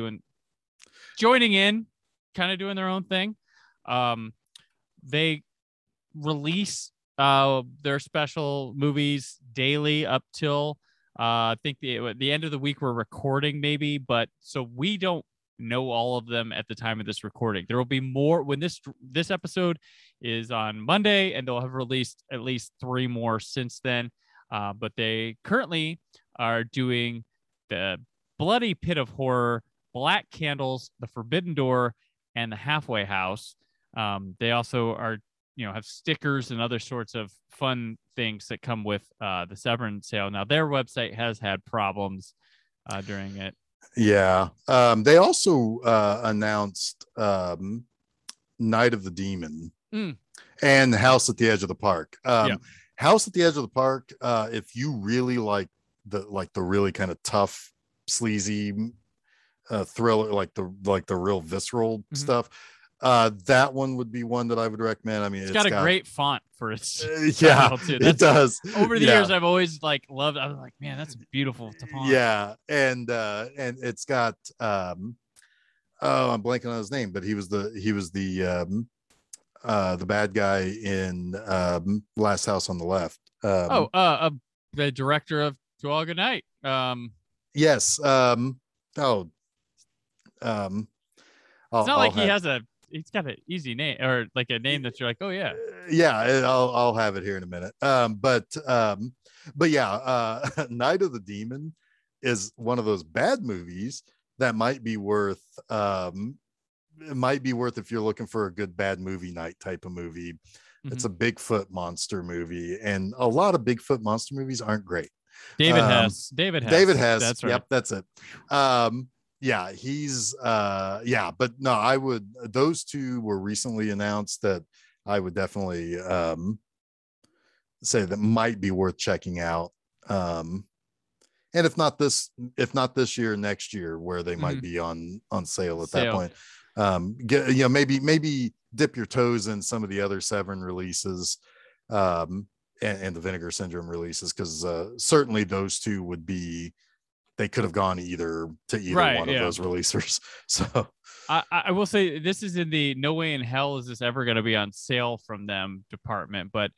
joining in, kind of doing their own thing. They release their special movies daily up till I think the end of the week we're recording, maybe, but so we don't know all of them at the time of this recording. There will be more when this episode is on Monday, and they'll have released at least 3 more since then. But they currently are doing the Bloody Pit of Horror, Black Candles, The Forbidden Door, and The Halfway House. They also are, have stickers and other sorts of fun things that come with the Severin sale. Now, their website has had problems during it. Yeah. They also announced Night of the Demon and House at the Edge of the Park. House at the Edge of the Park, if you really like the really kind of tough, sleazy thriller, like the real visceral stuff, that one would be one that I would recommend. I mean, it's got a great font for its title too. It does. Over the years, I've always loved. I was like, man, that's beautiful font. Yeah, and it's got I'm blanking on his name, but he was the bad guy in Last House on the Left. The director of To All Good Night. Yes. It's not like he has he's got an easy name or like a name that you're like, oh yeah. Yeah, I'll have it here in a minute. But yeah, Night of the Demon is one of those bad movies that might be worth if you're looking for a good bad movie night type of movie. It's a Bigfoot monster movie, and a lot of Bigfoot monster movies aren't great. David Hess. That's right. Yep, that's it. Yeah, he's but no, those 2 were recently announced that I would definitely say that might be worth checking out. And if not this year, next year, where they might be on sale at that point. Maybe dip your toes in some of the other Severin releases and the Vinegar Syndrome releases, because certainly those 2 would be, they could have gone either one of those releasers. So I will say this is in the no way in hell is this ever going to be on sale from them department, but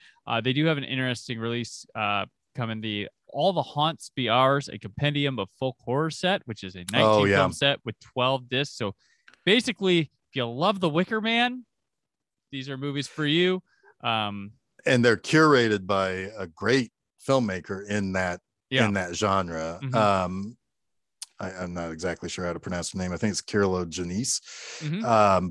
they do have an interesting release coming, the All the Haunts Be Ours, a compendium of folk horror set, which is a 19 film set with 12 discs. So basically, if you love The Wicker Man, these are movies for you. And they're curated by a great filmmaker in that genre. I'm not exactly sure how to pronounce her name. I think it's Kirlo Janice.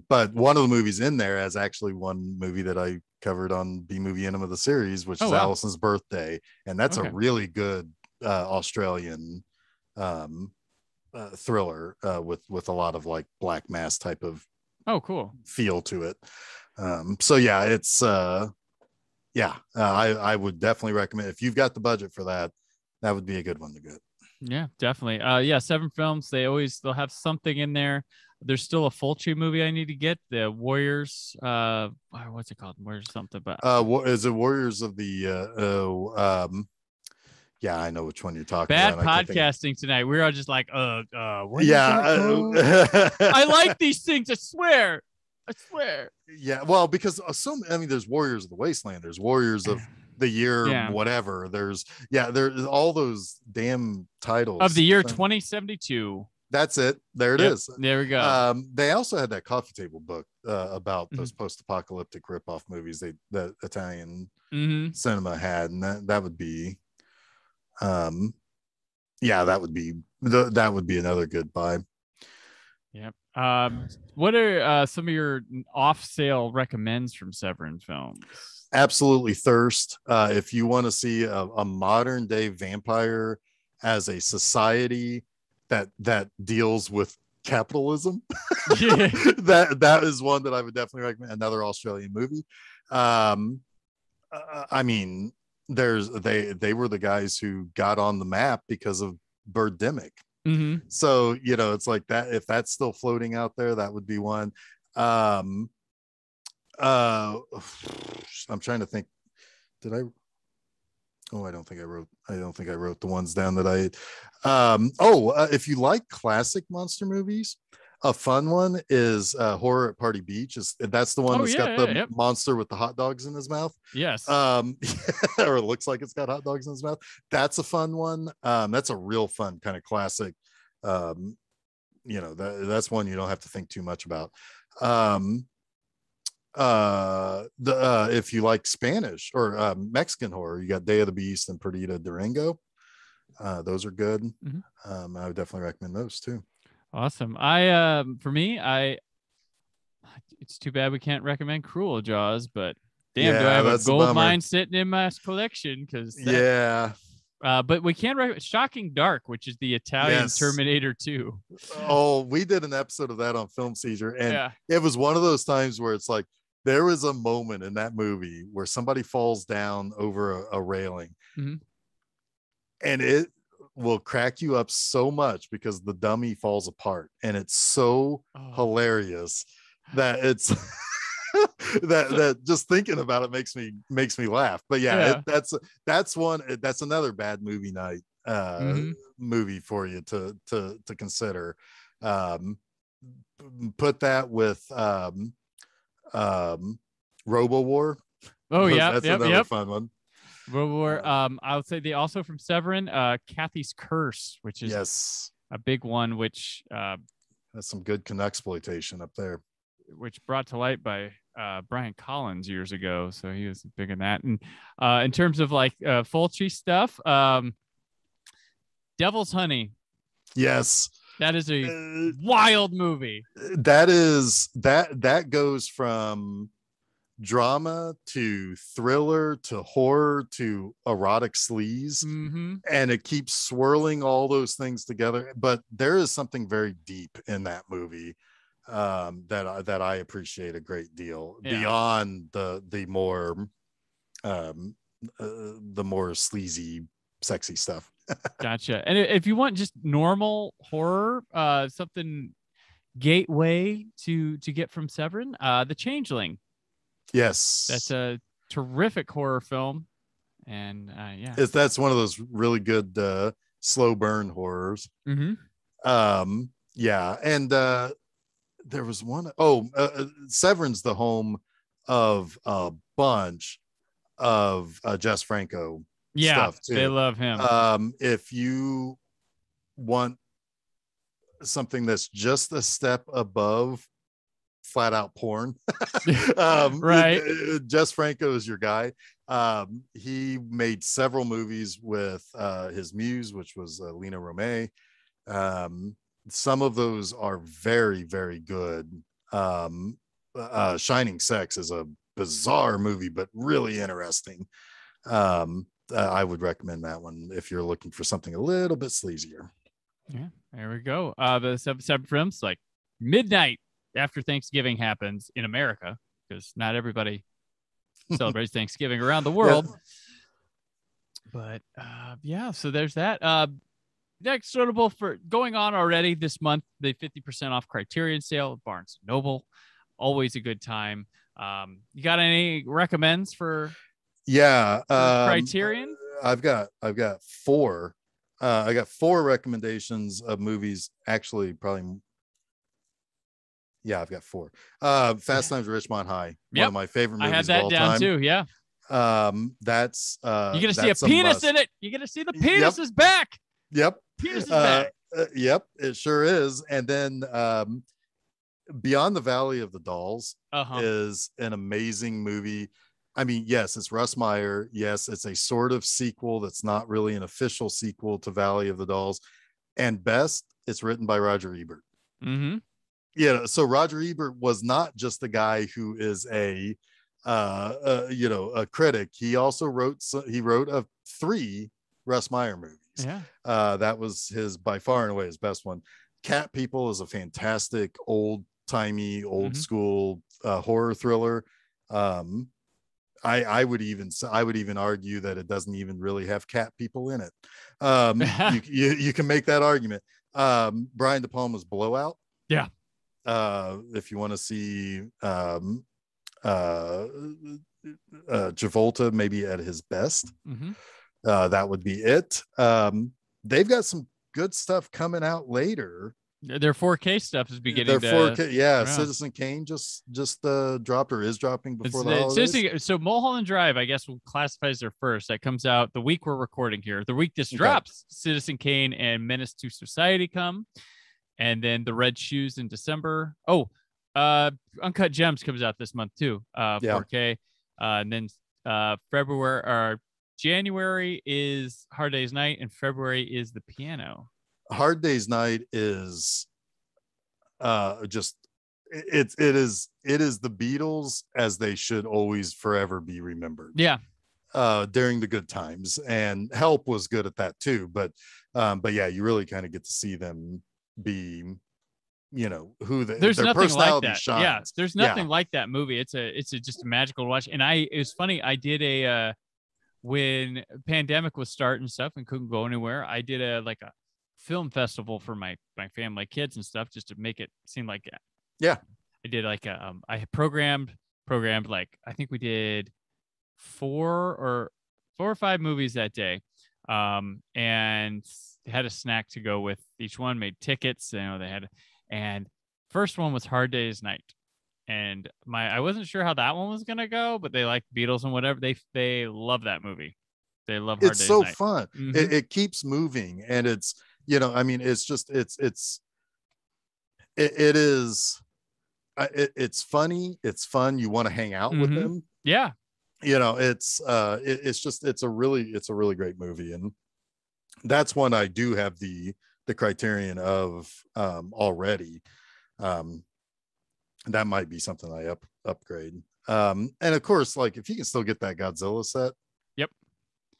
But one of the movies in there has actually one movie that I covered on B Movie Enema the series, which is Allison's Birthday, and that's a really good Australian thriller with a lot of like Black Mass type of feel to it. So yeah, it's I would definitely recommend, if you've got the budget for that would be a good one to get. Yeah, definitely. Severin Films, they'll have something in there. There's still a Fulci movie I need to get, the Warriors, what's it called? Warriors something, but is it Warriors of the yeah, I know which one you're talking about. Bad podcasting tonight. We're all just like, I like these things, I swear. Yeah, well, because there's Warriors of the Wasteland, there's Warriors of the year whatever, there's all those damn titles of the year 2072. That's it. There it is. There we go. They also had that coffee table book about those post-apocalyptic rip-off movies that Italian cinema had, and that would be that would be another good buy. Yep. What are some of your off-sale recommends from Severin Films? Absolutely, Thirst. If you want to see a modern day vampire as a society that deals with Capitalism. Yeah. That is one that I would definitely recommend. Another Australian movie. I mean, they were the guys who got on the map because of Birdemic. Mm-hmm. So, you know, it's like that. If that's still floating out there, that would be one. I'm trying to think. Did I? Oh, I don't think I wrote the ones down that if you like classic monster movies, a fun one is Horror at Party Beach. That's the one that's got the monster with the hot dogs in his mouth. Yes. Or it looks like it's got hot dogs in his mouth. That's a fun one. That's a real fun kind of classic. You know, that's one you don't have to think too much about. If you like Spanish or Mexican horror, you got Day of the Beast and Perdita Durango. Those are good. Mm-hmm. I would definitely recommend those too. Awesome. For me, it's too bad we can't recommend Cruel Jaws, but damn, do I have a gold mine sitting in my collection? But we can Shocking Dark, which is the Italian Terminator 2. Oh, we did an episode of that on Film Seizure, and it was one of those times where it's like there was a moment in that movie where somebody falls down over a railing, and it will crack you up so much because the dummy falls apart, and it's so hilarious that it's that just thinking about it makes me laugh. But that's another bad movie night movie for you to consider. Put that with Robo War. That's another fun one. Robo War. I would say they also from Severin, Kathy's Curse, which is a big one, which that's some good Canuxploitation up there, which brought to light by Brian Collins years ago, so he was big in that. And in terms of like Fulci stuff, Devil's Honey, that is a wild movie. That goes from drama to thriller to horror to erotic sleaze, and it keeps swirling all those things together, but there is something very deep in that movie that I appreciate a great deal beyond the more sleazy, sexy stuff. Gotcha. And if you want just normal horror, something gateway to get from Severin, The Changeling. Yes, that's a terrific horror film, and that's one of those really good slow burn horrors. Mm-hmm. And there was one. Severin's the home of a bunch of Jess Franco stuff too. They love him. If you want something that's just a step above flat out porn, right, Jess Franco is your guy. He made several movies with his muse, which was Lena Romay. Some of those are very, very good. Shining Sex is a bizarre movie, but really interesting. I would recommend that one if you're looking for something a little bit sleazier. Yeah, there we go. The seven films, like midnight after Thanksgiving happens in America, because not everybody celebrates Thanksgiving around the world. But so there's that. Next notable for going on already this month, the 50% off Criterion sale at Barnes & Noble. Always a good time. You got any recommends for Criterion? I've got four. I got four recommendations of movies. Actually, probably. Yeah, I've got four. Fast Times at Ridgemont High. One of my favorite movies. I had that of all down time. Too. Yeah. That's you're gonna see a penis in it. You're gonna see the penis is back. Yep. Penis is back. Yep, it sure is. And then Beyond the Valley of the Dolls is an amazing movie. I mean, yes, it's Russ Meyer. Yes, it's a sort of sequel that's not really an official sequel to Valley of the Dolls. And best, it's written by Roger Ebert. Mm-hmm. Yeah, so Roger Ebert was not just a guy who is a critic. He also wrote 3 Russ Meyer movies. Yeah, that was his by far and away his best one. Cat People is a fantastic old Mhm. school horror thriller. I would even argue that it doesn't even really have cat people in it. You can make that argument. Brian De Palma's Blowout. Yeah. If you want to see Travolta maybe at his best, Mm-hmm. that would be it. They've got some good stuff coming out later. Their 4K stuff is beginning Their to 4K, yeah. Citizen Kane just dropped or is dropping before the holidays. So Mulholland Drive, I guess, will classify as their first. That comes out the week we're recording here. The week this drops, Citizen Kane and Menace to Society come, and then The Red Shoes in December. Uncut Gems comes out this month too, 4K. And then February or January is Hard Day's Night, and February is The Piano. Hard Day's Night is just it is the Beatles as they should always forever be remembered. Yeah. During the good times, and Help was good at that too, but yeah, you really kind of get to see them be, you know, who there's their nothing personality like that. shines. Yeah, there's nothing like that movie. It's just a magical watch. And it was funny, I did a when pandemic was starting and stuff and couldn't go anywhere, I did a film festival for my family, kids and stuff, just to make it seem like I did I programmed like, I think we did 4 or 5 movies that day, and had a snack to go with each one, made tickets, they had, and first one was Hard Day's Night, and I wasn't sure how that one was gonna go, but they like Beatles and whatever, they love that movie, they love Hard Day's Night. It's so fun. Mm-hmm. It keeps moving, and it's, I mean, it's just it's funny, it's fun, you want to hang out with them. Yeah. It's a really great movie, and that's one I do have the criterion of already. That might be something I upgrade. And of course, like, if you can still get that Godzilla set,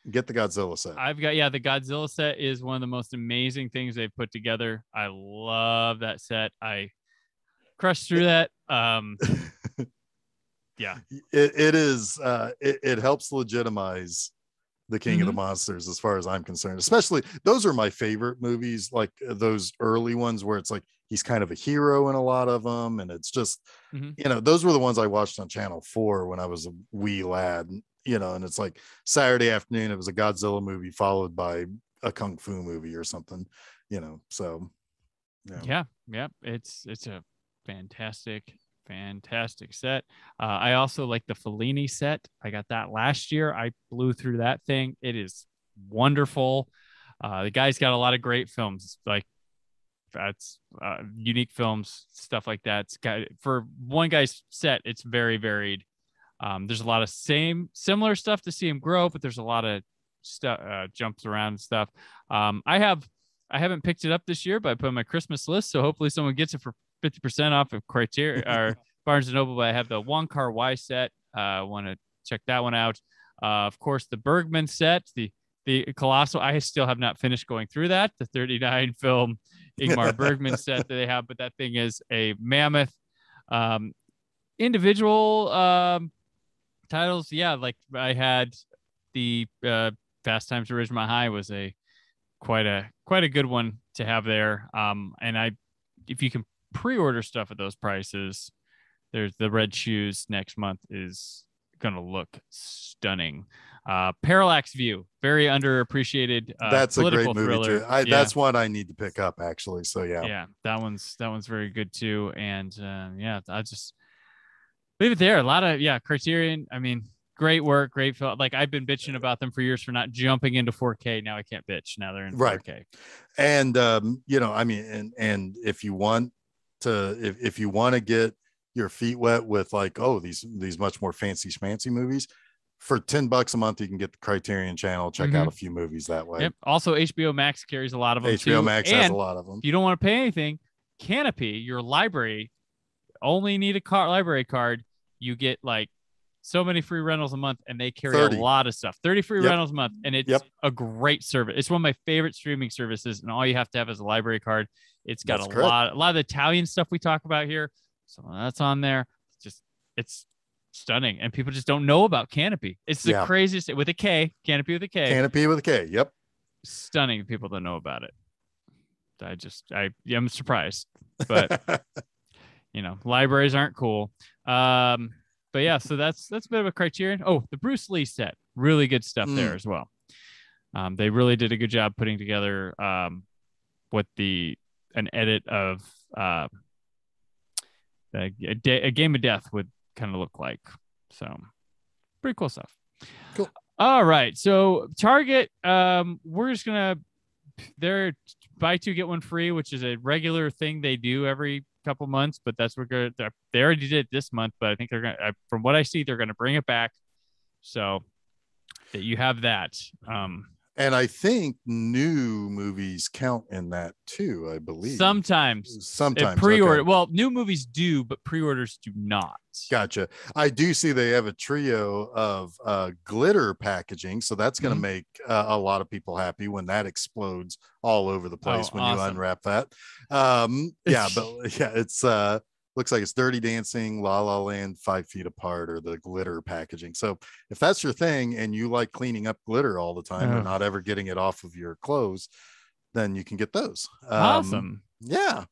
get the Godzilla set. I've got, the Godzilla set is one of the most amazing things they've put together. I love that set. I crushed through that. Yeah, it is. It helps legitimize the King of the Monsters, as far as I'm concerned. Especially, those are my favorite movies, like those early ones where it's like he's kind of a hero in a lot of them, and it's just, those were the ones I watched on Channel 4 when I was a wee lad. And it's like Saturday afternoon, it was a Godzilla movie followed by a kung fu movie or something, so yeah, it's a fantastic set. I also like the Fellini set. I got that last year. I blew through that thing. It is wonderful. The guy's got a lot of great films, like that's unique films, stuff like that. For one guy's set, it's very varied. There's a lot of similar stuff to see him grow, but there's a lot of stuff, jumps around and stuff. I haven't picked it up this year, but I put it on my Christmas list, so hopefully someone gets it for 50% off of Criteria or Barnes and Noble. But I have the Wong Kar-wai set. Want to check that one out. Of course, the Bergman set, the Colossal. I still have not finished going through that. The 39 film Ingmar Bergman set that they have, but that thing is a mammoth. Individual titles, like I had the Fast Times at Ridgemont High was quite a good one to have there. And if you can pre-order stuff at those prices, there's the Red Shoes next month is gonna look stunning. Parallax View, very underappreciated. That's a great movie thriller. too. That's one I need to pick up, actually. So yeah, that one's very good too. And I just leave it there. A lot of Criterion. I mean, great work, great film. Like, I've been bitching about them for years for not jumping into 4K. Now I can't bitch. Now they're in 4K. And I mean, and if you want to get your feet wet with like, these much more fancy schmancy movies, for $10 a month you can get the Criterion channel, check out a few movies that way. Also, HBO Max carries a lot of them. HBO Max has a lot of them. If you don't want to pay anything, Canopy, your library, only need a library card. You get like so many free rentals a month, and they carry 30. a lot of stuff. 30 free rentals a month, and it's a great service. It's one of my favorite streaming services, and all you have to have is a library card. It's got a lot of the Italian stuff we talk about here. So that's on there. It's stunning, and people just don't know about Canopy. It's the craziest with a K. Canopy with a K. Canopy with a K. Yep. Stunning. People don't know about it. I'm surprised, but libraries aren't cool. But yeah, so that's a bit of a criterion. Oh, the Bruce Lee set, really good stuff there as well. They really did a good job putting together what an edit of a Game of Death would kind of look like. So pretty cool stuff. Cool. All right, so Target, we're just gonna they're buy two get one free, which is a regular thing they do every couple months, but that's what they already did this month, but I think they're gonna, from what I see, they're gonna bring it back, so that you have that. And I think new movies count in that too, I believe. Sometimes Okay. pre-order. Well, new movies do, but pre-orders do not. Gotcha. I do see they have a trio of glitter packaging, so that's going to make a lot of people happy when that explodes all over the place when you unwrap that. It's looks like it's Dirty Dancing, La La Land, 5 Feet Apart, or the glitter packaging. So if that's your thing and you like cleaning up glitter all the time and not ever getting it off of your clothes, then you can get those. Awesome. Yeah.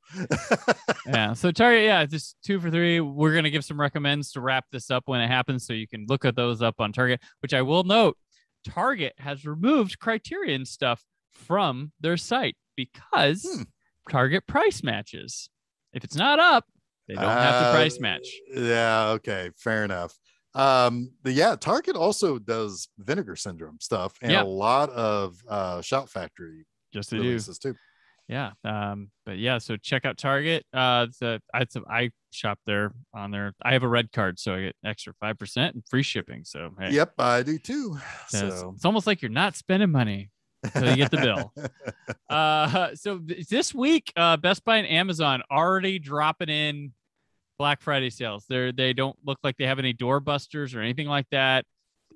Yeah. So Target, just 2 for $3. We're going to give some recommends to wrap this up when it happens, so you can look at those up on Target, which I will note, Target has removed Criterion stuff from their site because Target price matches. If it's not up, they don't have to price match. Yeah. Okay. Fair enough. Target also does Vinegar Syndrome stuff and a lot of Shout Factory releases too. Yeah. So check out Target. I shop there on there. I have a red card, so I get extra 5% and free shipping. So hey. Yep, I do too. So it's almost like you're not spending money until you get the bill. So this week, Best Buy and Amazon already dropping in Black Friday sales. They don't look like they have any doorbusters or anything like that.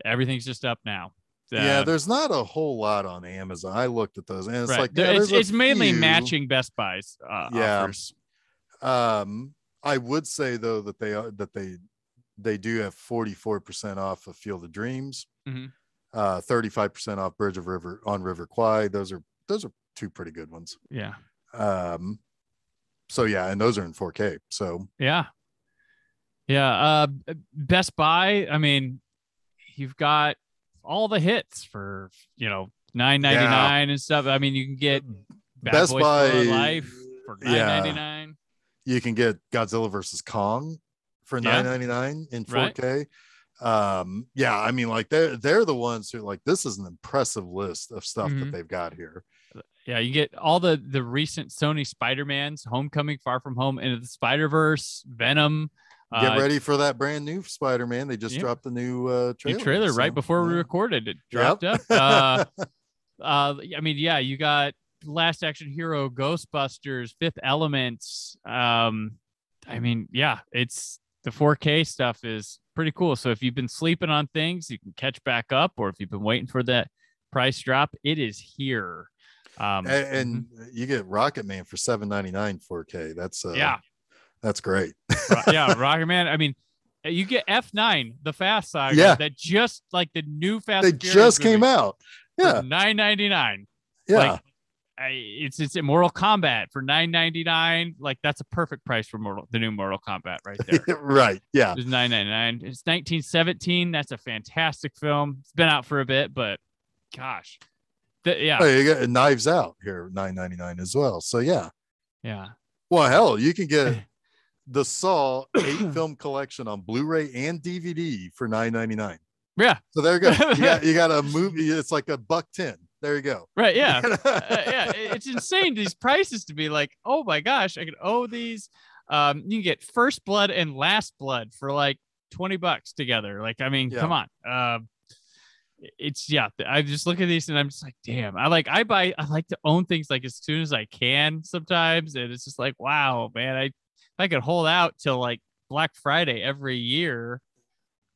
Everything's just up now. There's not a whole lot on Amazon. I looked at those, and it's like it's mainly matching Best Buy's offers. I would say though that they do have 44% off of Field of Dreams, 35% off Bridge of River on River Kwai. Those are 2 pretty good ones. Yeah. And those are in 4K. So Best Buy, I mean, you've got all the hits for $9.99 and stuff. I mean, you can get Best Buy Life for $9.99. You can get Godzilla versus Kong for $9.99 in 4K. I mean, like they're the ones who, like, this is an impressive list of stuff that they've got here. Yeah, you get all the recent Sony Spider-Mans, Homecoming, Far From Home, Into the Spider-Verse, Venom. Get ready for that brand new Spider-Man. They just dropped the new trailer. Right before we recorded. It dropped up. I mean, you got Last Action Hero, Ghostbusters, Fifth Elements. I mean, it's the 4K stuff is pretty cool. So if you've been sleeping on things, you can catch back up, or if you've been waiting for that price drop, it is here. And you get Rocket Man for $7.99 4K. That's great. Rocket Man. I mean, you get F9, the Fast Saga, that just like the new Fast. They just came out. Yeah, $9.99. Yeah, like, it's Mortal Kombat for $9.99. Like, that's a perfect price for the new Mortal Kombat right there. Right. Yeah, it's $9.99. It's 1917. That's a fantastic film. It's been out for a bit, but gosh, you got Knives Out here, $9.99 as well. So yeah. Well, hell, you can get the Saw 8 film collection on Blu-ray and DVD for $9.99. Yeah. So there you go. You got a movie. It's like $1.10. There you go. Right. Yeah. It's insane, these prices, to be like, oh my gosh, I could owe these. You can get First Blood and Last Blood for like $20 together. Like, I mean, come on. I just look at these and I'm just like, damn. I like to own things like as soon as I can sometimes, and it's just like, wow, man, if I could hold out till like Black Friday every year,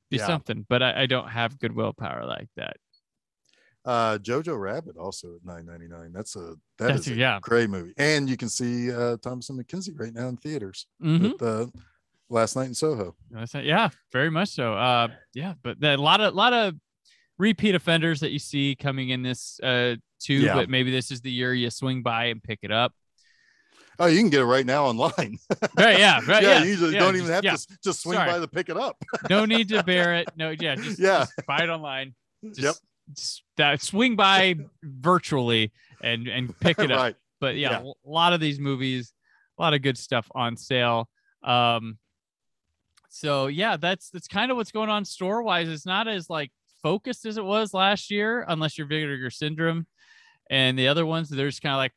be something, but I don't have good willpower like that. Jojo Rabbit also at $9.99. That is a great movie, and you can see Thomas and McKenzie right now in theaters with Last Night in Soho. Yeah, very much so. But a lot of repeat offenders that you see coming in this too. But maybe this is the year you swing by and pick it up. Oh, you can get it right now online. Right. You usually don't even have to just swing by to pick it up. No need to bear it. No, just buy it online. Swing by virtually and pick it up. Right. But a lot of these movies, a lot of good stuff on sale. So that's kind of what's going on store wise. It's not as like focused as it was last year, unless you're Vinegar Syndrome, and the other ones there's kind of like.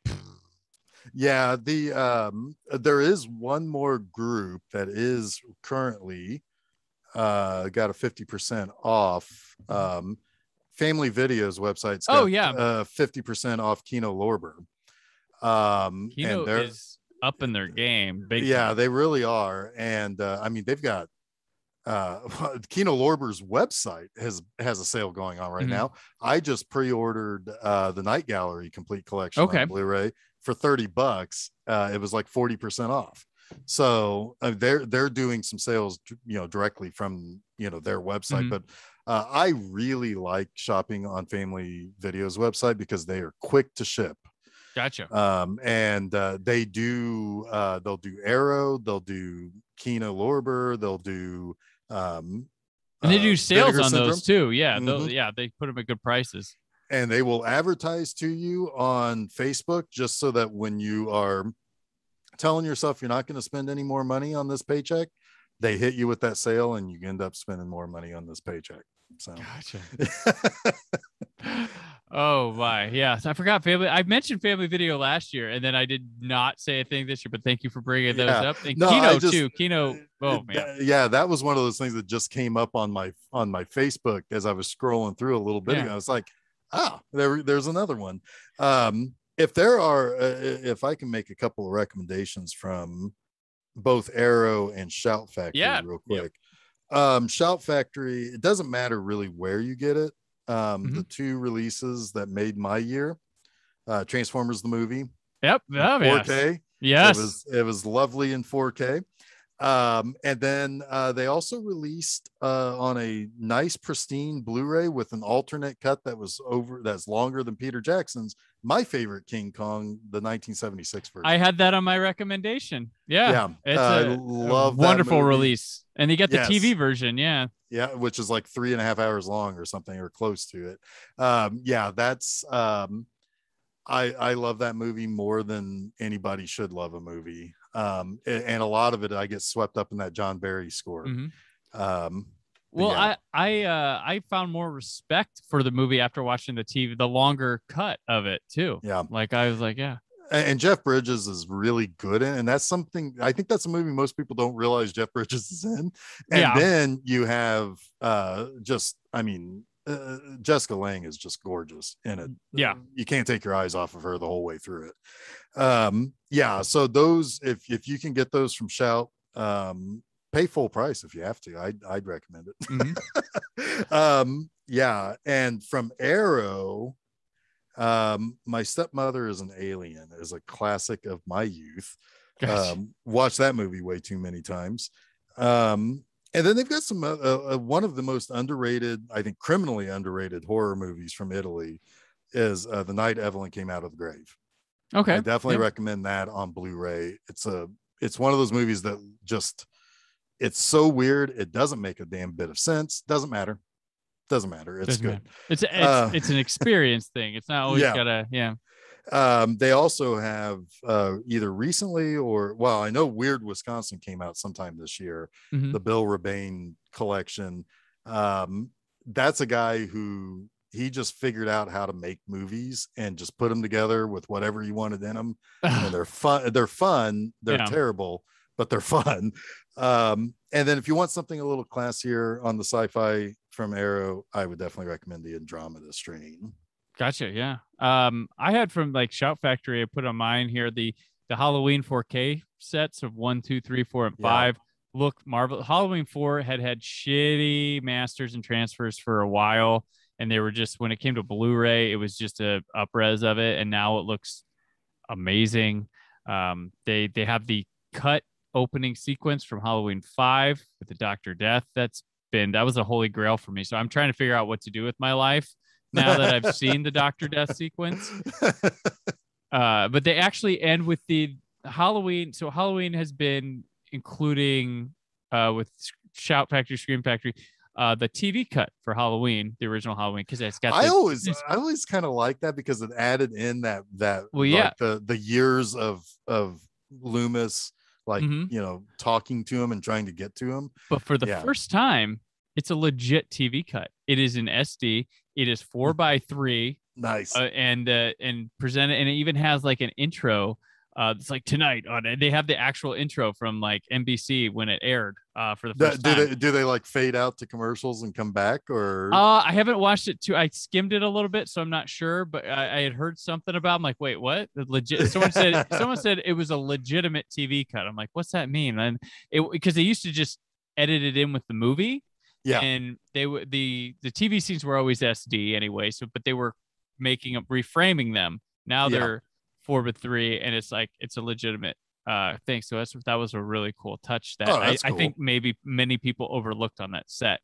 Yeah, there is one more group that is currently got a 50% off. Family Video's website's got 50% off Kino Lorber. Kino is up in their game. They really are. And I mean, they've got Kino Lorber's website has a sale going on right now. I just pre-ordered the Night Gallery complete collection on Blu-ray for $30. It was like 40% off. So they're doing some sales, directly from their website. But I really like shopping on Family Video's website because they are quick to ship. Gotcha. And they do they'll do Arrow, they'll do Kino Lorber, they'll do and they do sales on those too. They put them at good prices. And they will advertise to you on Facebook just so that when you are telling yourself you're not going to spend any more money on this paycheck, they hit you with that sale and you end up spending more money on this paycheck. So gotcha. Oh my, I forgot Family. I mentioned Family Video last year, and then I did not say a thing this year. But thank you for bringing those up. And Kino too. Kino. Oh man. That was one of those things that just came up on my Facebook as I was scrolling through a little bit ago. I was like, there's another one. If I can make a couple of recommendations from both Arrow and Shout Factory real quick. Shout Factory, it doesn't matter really where you get it. The two releases that made my year, Transformers the movie. 4K. Yes. It was lovely in 4K. And then they also released on a nice pristine Blu-ray with an alternate cut that's longer than Peter Jackson's, my favorite King Kong, the 1976 version. I had that on my recommendation. It's a wonderful release. And you get the TV version. Which is like 3.5 hours long or something, or close to it. That's I love that movie more than anybody should love a movie. And a lot of it, I get swept up in that John Barry score. I found more respect for the movie after watching the longer cut of it too. Like I was like, and Jeff Bridges is really good in, and that's something I think that's a movie most people don't realize Jeff Bridges is in. And then you have Jessica Lange is just gorgeous in it. You can't take your eyes off of her the whole way through it. So those, if you can get those from Shout, pay full price if you have to. I'd recommend it. And from Arrow, My Stepmother is an Alien is a classic of my youth. Watched that movie way too many times. And then they've got some one of the most underrated, I think criminally underrated horror movies from Italy is The Night Evelyn Came Out of the Grave. I definitely recommend that on Blu-ray. It's one of those movies that just, it's so weird. It doesn't make a damn bit of sense. Doesn't matter. It's good. It's an experience thing. It's not always gotta. They also have either recently I know Weird Wisconsin came out sometime this year, the Bill Rebane collection. That's a guy who he just figured out how to make movies and just put them together with whatever he wanted in them. And they're fun. They're terrible, but they're fun. And then if you want something a little classier on the sci-fi from Arrow, I would definitely recommend the Andromeda Strain. Gotcha. I had from like Shout Factory, I put on mine here the Halloween 4K sets of 1, 2, 3, 4, and 5. looked marvelous. Halloween 4 had shitty masters and transfers for a while, and they were just, when it came to Blu-ray, it was just a up-res of it, and now it looks amazing. They have the cut opening sequence from Halloween 5 with the Dr. Death. That was a holy grail for me. So I'm trying to figure out what to do with my life now that I've seen the Dr. Death sequence. But they actually end with the Halloween. So Halloween has been including with Shout Factory, Scream Factory, the TV cut for Halloween, the original Halloween, because it's got. I always kind of like that because it added in that well, yeah, like the years of Loomis, like talking to him and trying to get to him. But for the first time, it's a legit TV cut. It is in SD. It is 4:3. Nice. And presented, and it even has like an intro. It's like tonight on it. They have the actual intro from like NBC when it aired for the first time. Do they like fade out to commercials and come back, or? I haven't watched it too. I skimmed it a little bit, so I'm not sure. But I had heard something about. I'm like, wait, what? Legit? Someone said it was a legitimate TV cut. I'm like, what's that mean? And because they used to just edit it in with the movie. Yeah. And the TV scenes were always SD anyway. So, but they were reframing them. Now they're 4:3, and it's like it's a legitimate thing. So that was a really cool touch that cool. I think maybe many people overlooked on that set.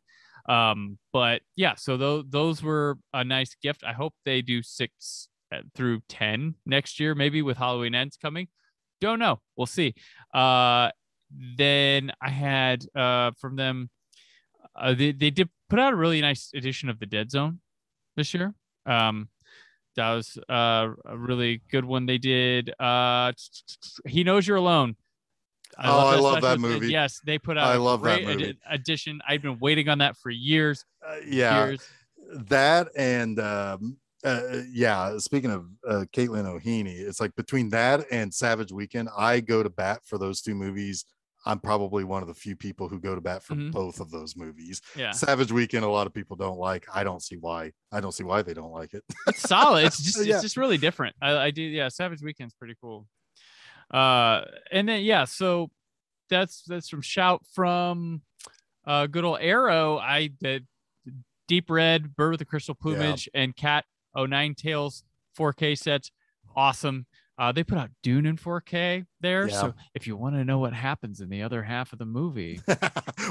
But yeah, so those were a nice gift. I hope they do 6 through 10 next year, maybe with Halloween Ends coming. Don't know. We'll see. Then I had from them, they did put out a really nice edition of the Dead Zone this year. That was a really good one. They did He Knows You're Alone. I love that movie. Yes, they put out a great edition. I've been waiting on that for years. Years. That and speaking of Caitlin O'Heaney, it's like between that and Savage Weekend, I go to bat for those two movies. I'm probably one of the few people who go to bat for both of those movies. Yeah. Savage Weekend, a lot of people don't like. I don't see why they don't like it. It's solid. It's just it's just really different. I do. Yeah. Savage Weekend's pretty cool. And then, so that's from Shout. From good old Arrow, I did Deep Red, Bird with the Crystal Plumage, and Cat O' Tails 4K sets. Awesome. They put out Dune in 4K there. So if you want to know what happens in the other half of the movie.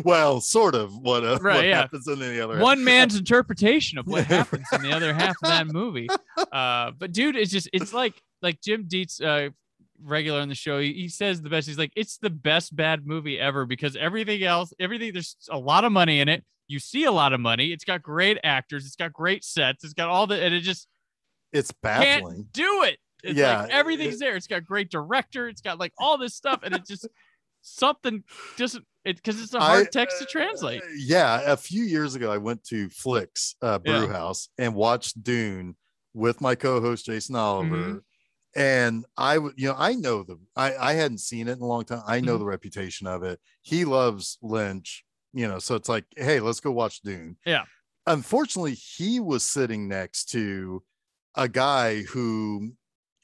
Well, sort of what happens in the other one man's interpretation of what happens in the other half of that movie. But dude, it's like Jim Dietz, regular on the show. He says the best. He's like, it's the best bad movie ever because there's a lot of money in it. You see a lot of money. It's got great actors. It's got great sets. It's got and it's baffling. Can't do it. It's like everything's there. It's got great director. It's got like all this stuff, and it just something doesn't because it's a hard text to translate. A few years ago, I went to Flicks Brew House and watched Dune with my co-host Jason Oliver, and I hadn't seen it in a long time. I know the reputation of it. He loves Lynch, so it's like, hey, let's go watch Dune. Yeah. Unfortunately, he was sitting next to a guy who,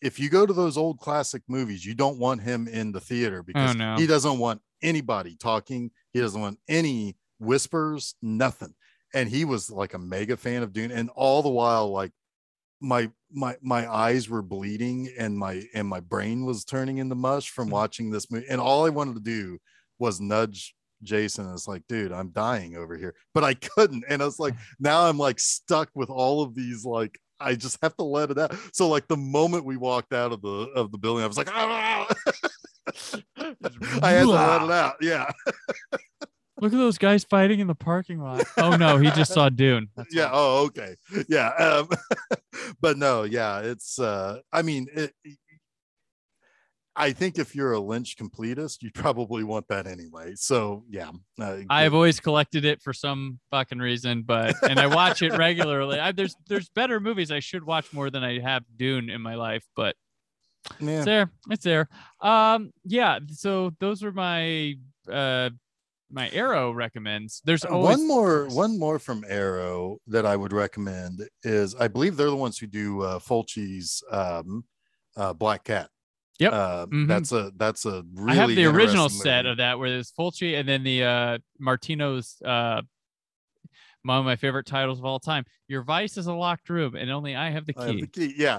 if you go to those old classic movies, you don't want him in the theater because he doesn't want anybody talking. He doesn't want any whispers, nothing. And he was like a mega fan of Dune. And all the while, like my eyes were bleeding and my brain was turning into mush from watching this movie. And all I wanted to do was nudge Jason. It's like, dude, I'm dying over here, but I couldn't. And I was like, now I'm like stuck with all of these, like, I just have to let it out. So like the moment we walked out of the building, I was like, I had to let it out. Yeah. Look at those guys fighting in the parking lot. Oh no, he just saw Dune. That's Oh, okay. Yeah. But no, it's I think if you're a Lynch completist, you probably want that anyway. So I've always collected it for some fucking reason, and I watch it regularly. There's better movies I should watch more than I have Dune in my life, but it's there. So those were my my Arrow recommends. There's always one more from Arrow that I would recommend is, I believe they're the ones who do Fulci's Black Cat. Yep. That's a really I have the original interesting set movie. of that where there's Fulci and then the Martino's one of my favorite titles of all time. Your vice is a locked room and only I have the key. I have the key. Yeah.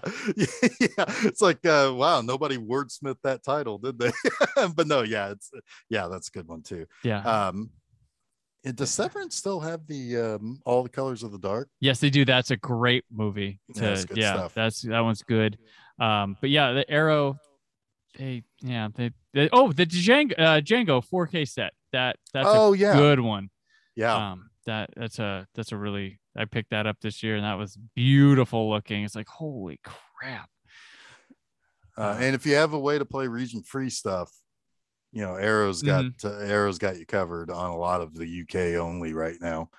Yeah. It's like, wow, nobody wordsmithed that title, did they? But no, yeah, that's a good one too. Yeah. Does Severance still have the All the Colors of the Dark? Yes, they do. That's a great movie. That's good stuff. That one's good. But yeah, the Arrow, the Django 4K set. That's a good one. Yeah. That's a really, I picked that up this year and that was beautiful looking. It's like, holy crap. And if you have a way to play region free stuff, Arrow's got you covered on a lot of the UK only right now.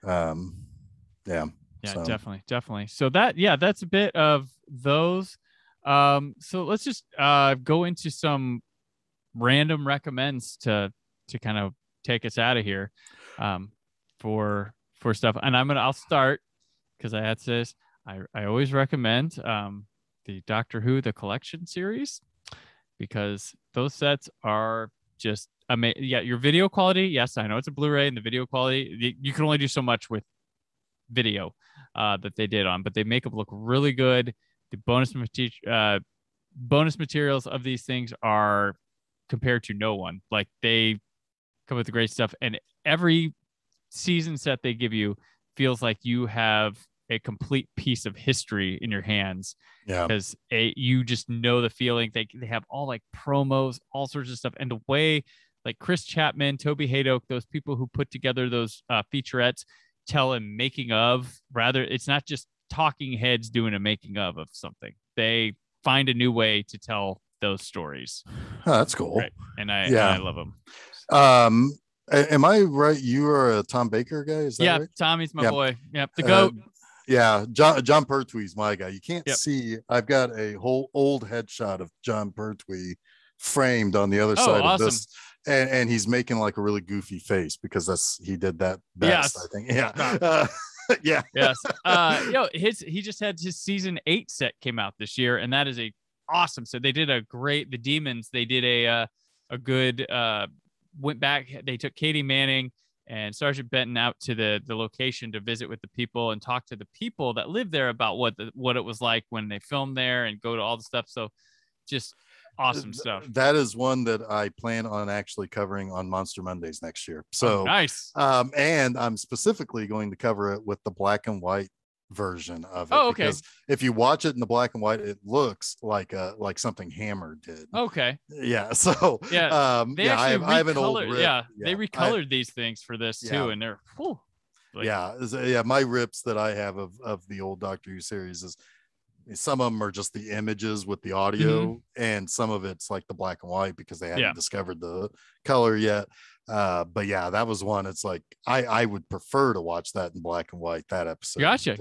Yeah, so. definitely. So that's a bit of those. So let's just go into some random recommends to kind of take us out of here. For stuff, and I'll start because I had to say this. I always recommend the Doctor Who the Collection series because those sets are just amazing. Yeah, your video quality. Yes, I know it's a Blu-ray, and the video quality you can only do so much with video that they did on, but they make them look really good. The bonus materials of these things are compared to no one. Like they come with the great stuff, and every season set they give you feels like you have a complete piece of history in your hands. Yeah, because you just know the feeling. They have all like promos, all sorts of stuff, and the way like Chris Chapman, Toby Hadoke, those people who put together those featurettes tell a making of. Rather, it's not just talking heads doing a making of something. They find a new way to tell those stories. Oh, that's cool. Right. And I love them. Am I right? You are a Tom Baker guy? Is that right? Tommy's my boy. Yep, the GOAT. John Pertwee's my guy. You can't see. I've got a whole old headshot of John Pertwee framed on the other side of this, and he's making like a really goofy face because he did that best. Yes. I think. Yeah. Yeah. Yes. He just had his season 8 set came out this year, and that is awesome. So they did the Demons. They did a good. Went back. They took Katie Manning and Sergeant Benton out to the location to visit with the people and talk to the people that live there about what it was like when they filmed there and go to all the stuff. So just awesome stuff. That is one that I plan on actually covering on Monster Mondays next year. So nice. And I'm specifically going to cover it with the black and white version of it. Okay. Because if you watch it in the black and white, it looks like something Hammer did. Okay. Yeah. So I have an old rip. They recolored these things for this too, and they're my rips that I have of the old Doctor Who series is some of them are just the images with the audio, and some of it's like the black and white because they hadn't discovered the color yet. But yeah, that was one. It's like I would prefer to watch that in black and white. That episode. Gotcha.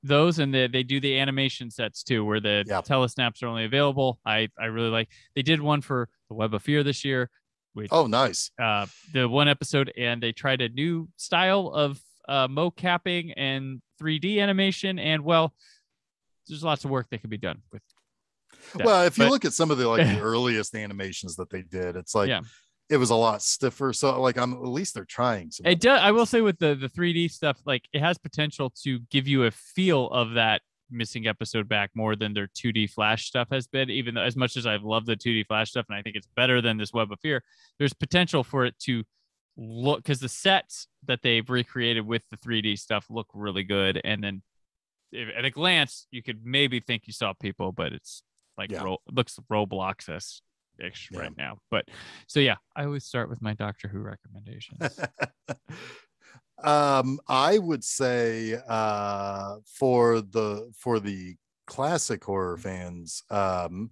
Those, and they do the animation sets too, where the telesnaps are only available. I really like. They did one for the Web of Fear this year. Nice. The one episode, and they tried a new style of mocapping and 3D animation, and there's lots of work that can be done with that. Well, if you look at some of the the earliest animations that they did, it's like it was a lot stiffer. So like at least they're trying. It does. I will say with the 3D stuff, like it has potential to give you a feel of that missing episode back more than their 2D Flash stuff has been. Even though, as much as I've loved the 2D Flash stuff and I think it's better than this Web of Fear, there's potential for it to look, because the sets that they've recreated with the 3D stuff look really good. And then at a glance, you could maybe think you saw people, but it's like looks Roblox ish right now. But so I always start with my Doctor Who recommendations. I would say for the classic horror fans, the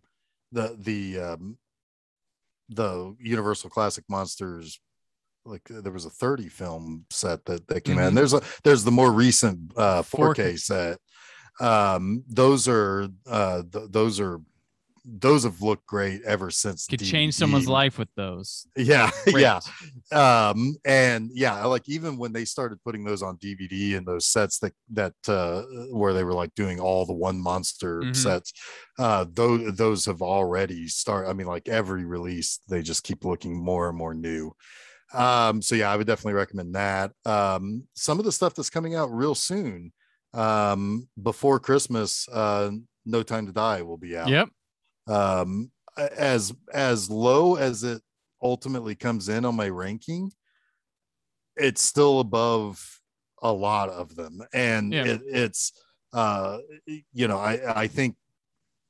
Universal Classic Monsters, like there was a 30 film set that came out, and there's the more recent 4K set. Those are those have looked great ever since. Could DVD. change someone's life with those. Yeah, Great. yeah. And yeah, like even when they started putting those on DVD and those sets that where they were like doing all the one monster sets, those have already started. I mean, like every release, they just keep looking more and more new. So yeah, I would definitely recommend that. Some of the stuff that's coming out real soon, before Christmas, No Time to Die will be out. Yep. As low as it ultimately comes in on my ranking, it's still above a lot of them, and it's I think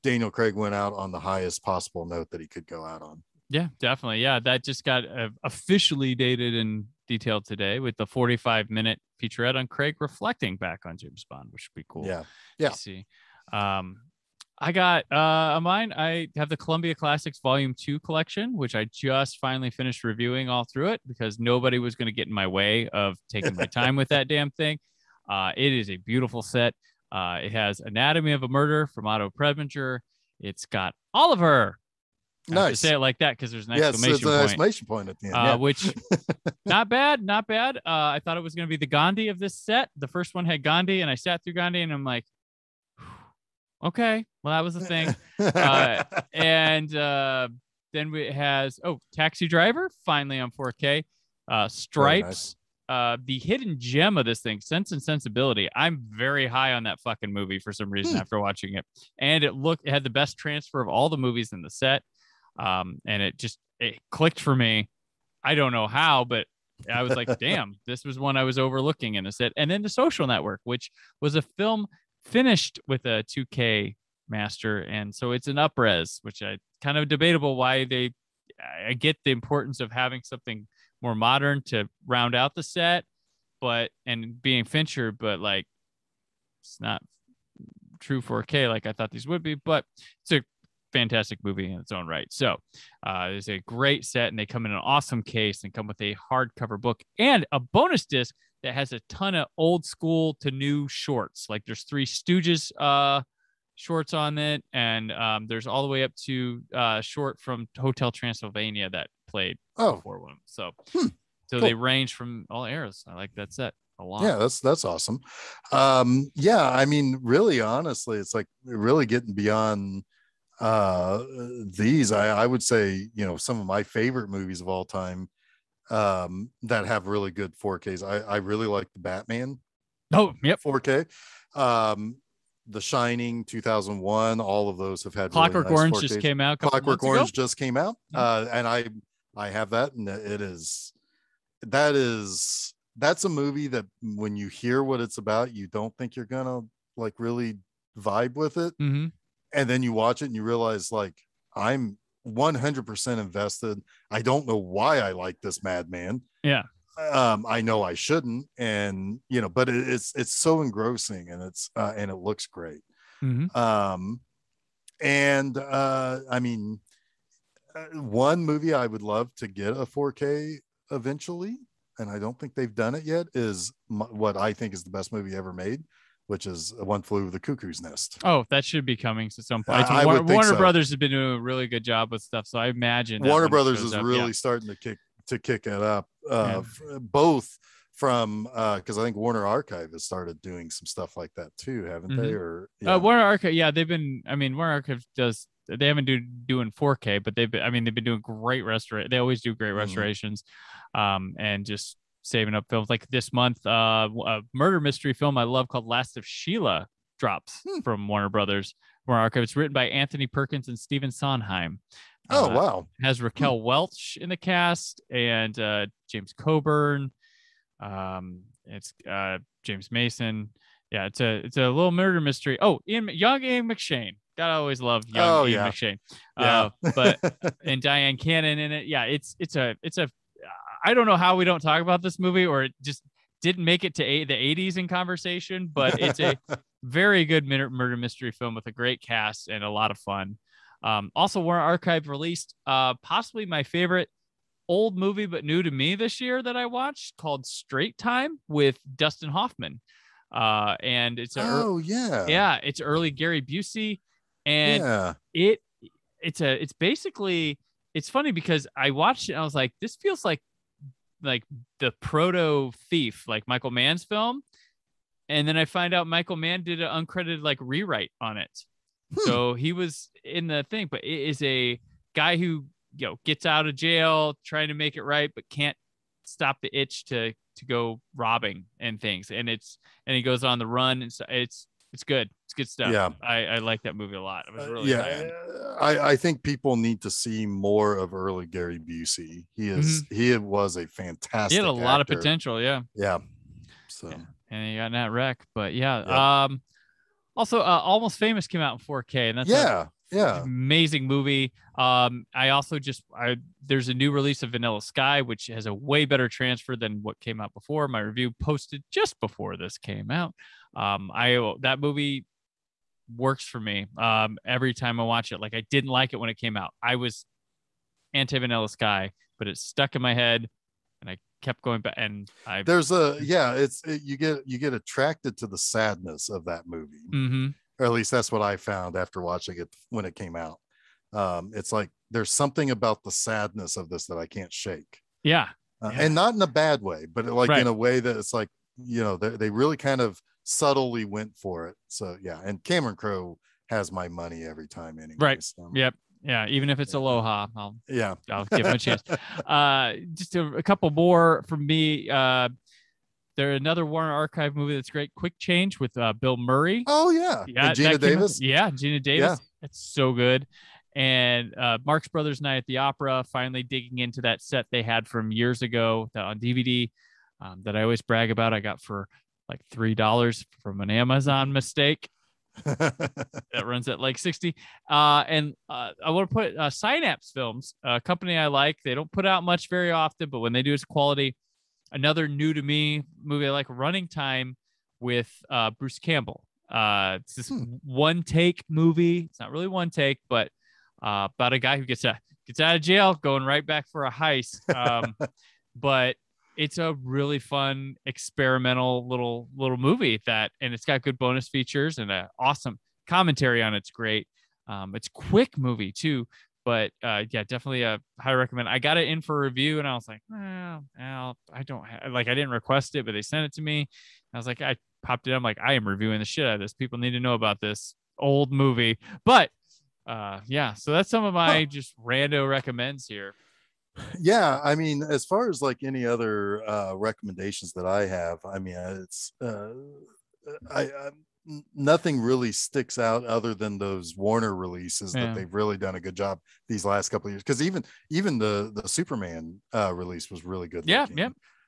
Daniel Craig went out on the highest possible note that he could go out on. Yeah, definitely. Yeah, that just got officially dated and detailed today with the 45-minute featurette on Craig reflecting back on James Bond, which would be cool. Yeah. To see. I got mine. I have the Columbia Classics Volume 2 collection, which I just finally finished reviewing all through it because nobody was going to get in my way of taking my time with that damn thing. It is a beautiful set. It has Anatomy of a Murder from Otto Preminger. It's got Oliver. I have to say it like that because there's an exclamation point at the end. Which not bad. I thought it was going to be the Gandhi of this set. The first one had Gandhi, and I sat through Gandhi, and I'm like, okay, well, that was the thing. And then it has Taxi Driver, finally on 4K. Stripes, the hidden gem of this thing, Sense and Sensibility. I'm very high on that fucking movie for some reason after watching it. And it had the best transfer of all the movies in the set. And it clicked for me. I don't know how, but I was like, damn, this was one I was overlooking in the set. And then The Social Network, which was a film finished with a 2K master, and so it's an up-res, which I kind of debatable why I get the importance of having something more modern to round out the set, and being Fincher, but like it's not true 4K like I thought these would be, but it's a fantastic movie in its own right. So it's a great set, and they come in an awesome case and come with a hardcover book and a bonus disc that has a ton of old school to new shorts. Like there's 3 Stooges shorts on it, and there's all the way up to short from Hotel Transylvania that played before one. So cool. They range from all eras. I like that set a lot. Yeah, that's awesome. Yeah, I mean, really, honestly, it's like really getting beyond these. I would say, some of my favorite movies of all time that have really good 4Ks. I really like the Batman. 4K. The Shining 2001, all of those have had Clockwork really nice Orange 4Ks. just came out. Clockwork Orange just came out. And I have that, and that's a movie that when you hear what it's about, you don't think you're gonna like really vibe with it. Mm-hmm. And then you watch it and you realize like I'm 100% invested. I don't know why I like this madman. Yeah. I know I shouldn't, and but it's so engrossing, and and it looks great. Mm-hmm. I mean, one movie I would love to get a 4K eventually, and I don't think they've done it yet, is what I think is the best movie ever made, which is One Flew Over the Cuckoo's Nest. Oh, that should be coming to some point. Warner Brothers has been doing a really good job with stuff, so I imagine Warner Brothers is really starting to kick it up. Both from because I think Warner Archive has started doing some stuff like that too, haven't they? Or Warner Archive, they've been. I mean, Warner Archive does. They haven't doing 4K, but they've been doing great restoration. They always do great restorations, and just saving up films. Like this month, a murder mystery film I love called Last of Sheila drops from Warner Archive. It's written by Anthony Perkins and Stephen Sondheim. Wow. It has Raquel Welch in the cast and James Coburn. It's James Mason. Yeah, it's a little murder mystery. Oh, young Ian McShane. Gotta always love young Ian McShane. But and Diane Cannon in it. Yeah, it's a I don't know how we don't talk about this movie, or it just didn't make it to the 80s in conversation, but it's a very good murder mystery film with a great cast and a lot of fun. Also, Warner Archive released possibly my favorite old movie, but new to me this year that I watched, called Straight Time with Dustin Hoffman. And it's it's early Gary Busey, and it's basically, it's funny because I watched it and I was like, this feels like the proto Thief, like Michael Mann's film. And then I find out Michael Mann did an uncredited like rewrite on it. So he was in the thing, but it is a guy who, gets out of jail trying to make it right, but can't stop the itch to go robbing and things. And he goes on the run, and so it's good. It's good stuff. Yeah. I like that movie a lot. I was really high on. I think people need to see more of early Gary Busey. He was a fantastic He had a lot of actor. potential. Yeah. So and he got in that wreck, but also Almost Famous came out in 4K, and that's amazing movie. I also there's a new release of Vanilla Sky, which has a way better transfer than what came out before. My review posted just before this came out. That movie works for me every time I watch it. Like, I didn't like it when it came out. I was anti Vanilla Sky, but it stuck in my head, and I kept going back. And you get attracted to the sadness of that movie, or at least that's what I found after watching it when it came out. It's like there's something about the sadness of this that I can't shake. And not in a bad way, but in a way that it's like, they really kind of subtly went for it. So and Cameron Crowe has my money every time anyway. Right. So. Yep. Yeah, even if it's Aloha, I'll give him a chance. Just a couple more from me. There's another Warner Archive movie that's great, Quick Change, with Bill Murray. Oh yeah, and Gina Davis. Gina Davis. It's so good. And Marx Brothers Night at the Opera, finally digging into that set they had from years ago on DVD that I always brag about. I got for like $3 from an Amazon mistake. That runs at like 60. And I want to put Synapse Films, a company I like. They don't put out much very often, but when they do, it's quality. Another new to me movie I like, Running Time, with Bruce Campbell. It's this one take movie. It's not really one take, but about a guy who gets out of jail, going right back for a heist. But it's a really fun experimental little movie and it's got good bonus features and an awesome commentary on it. It's great. It's a quick movie too, but definitely a high recommend. I got it in for review and I was like, I didn't request it, but they sent it to me. I was like, I popped it. I'm like, I am reviewing the shit out of this. People need to know about this old movie, but so that's some of my just rando recommends here. Yeah, I mean, as far as like any other recommendations that I have, I mean, it's nothing really sticks out other than those Warner releases that they've really done a good job these last couple of years. Because even the Superman release was really good.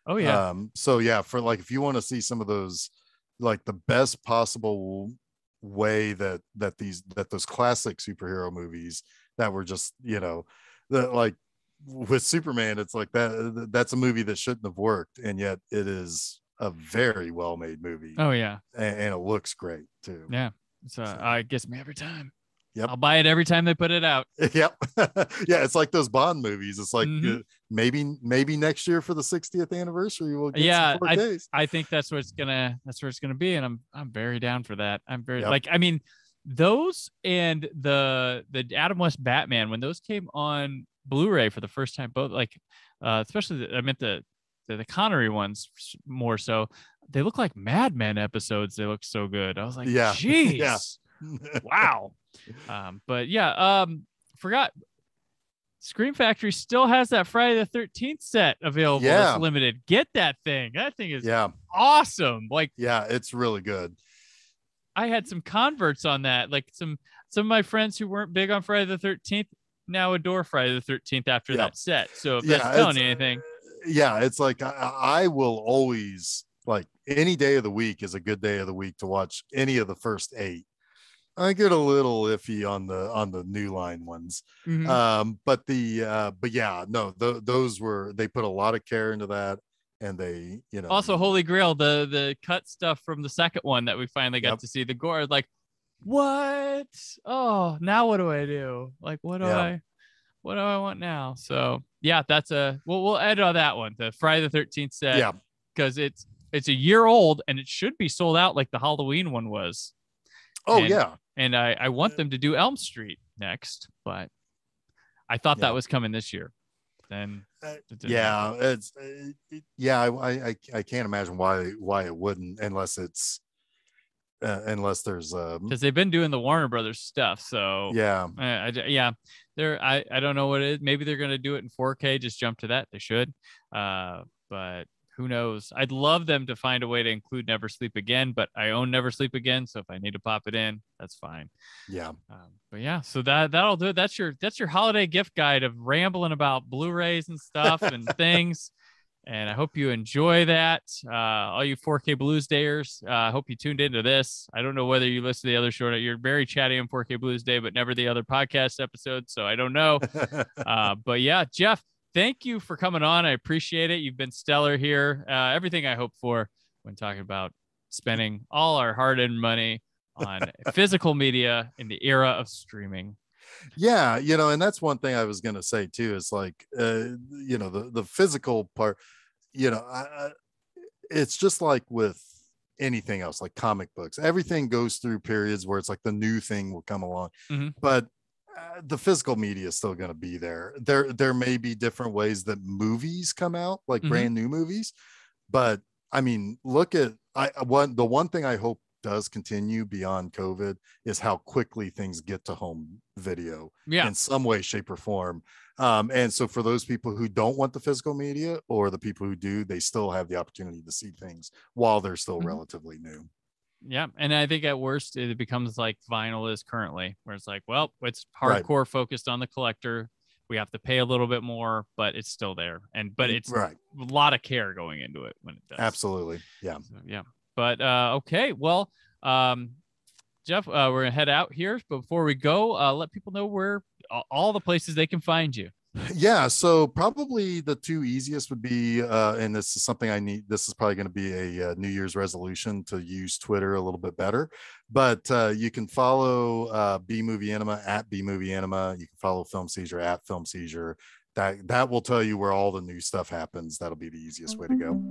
Oh yeah. So for like, if you want to see some of those, like the best possible way that those classic superhero movies that were just with Superman, it's like that's a movie that shouldn't have worked, and yet it is a very well made movie. Oh yeah, and it looks great too. Yeah, it gets me every time. Yep, I'll buy it every time they put it out. Yep. Yeah, it's like those Bond movies. It's like maybe next year for the 60th anniversary we'll get some 4Ks. I think that's where it's gonna be, and I'm very down for that. I'm very I mean, those and the Adam West Batman, when those came on Blu-ray for the first time, both especially I meant the Connery ones more so, they look like Mad Men episodes. They look so good. I was like, geez. Wow. But forgot Scream Factory still has that Friday the 13th set available. It's limited. Get that thing. That thing is awesome. Like, it's really good. I had some converts on that. Like some of my friends who weren't big on Friday the 13th now adore Friday the 13th after that set. So if that's telling you anything. It's like I will always, like, any day of the week is a good day of the week to watch any of the first 8. I get a little iffy on the New Line ones. Those were, they put a lot of care into that, and they, also Holy Grail, the cut stuff from the second one that we finally got to see, the gore, like, what? Oh, now what do I do? Like, what do I want now? So that's we'll edit on that one, the Friday the 13th set, because it's a year old and it should be sold out like the Halloween one was. And I want them to do Elm Street next, but I thought that was coming this year. Then yeah, it's I can't imagine why it wouldn't, unless it's unless there's because they've been doing the Warner Brothers stuff. So yeah, I don't know what it is. Maybe they're going to do it in 4K. Just jump to that. They should. But who knows? I'd love them to find a way to include Never Sleep Again, but I own Never Sleep Again, so if I need to pop it in, that's fine. Yeah. But yeah, so that'll do it. That's your holiday gift guide of rambling about Blu-rays and stuff and things. And I hope you enjoy that. All you 4K Blues Dayers, I hope you tuned into this. I don't know whether you listen to the other show. You're very chatty on 4K Blues Day, but never the other podcast episodes. So I don't know. But yeah, Geoff, thank you for coming on. I appreciate it. You've been stellar here. Everything I hope for when talking about spending all our hard-earned money on physical media in the era of streaming. Yeah, and that's one thing I was going to say too, is like, the physical part, it's just like with anything else, like comic books, everything goes through periods where it's like the new thing will come along, but the physical media is still going to be there. There may be different ways that movies come out, like brand new movies, but I mean, look at the one thing I hope does continue beyond COVID is how quickly things get to home video in some way, shape, or form. And so for those people who don't want the physical media, or the people who do, they still have the opportunity to see things while they're still relatively new. Yeah. And I think at worst, it becomes like vinyl is currently, where it's like, well, it's hardcore focused on the collector. We have to pay a little bit more, but it's still there. But it's a lot of care going into it when it does. Absolutely. Yeah. So, yeah. But okay, well, Geoff, we're gonna head out here. But before we go, let people know where all the places they can find you. Yeah, so probably the two easiest would be, and this is something I need. This is probably going to be a New Year's resolution, to use Twitter a little bit better. But you can follow B Movie Enema at B Movie Enema. You can follow Film Seizure at Film Seizure. That will tell you where all the new stuff happens. That'll be the easiest way to go.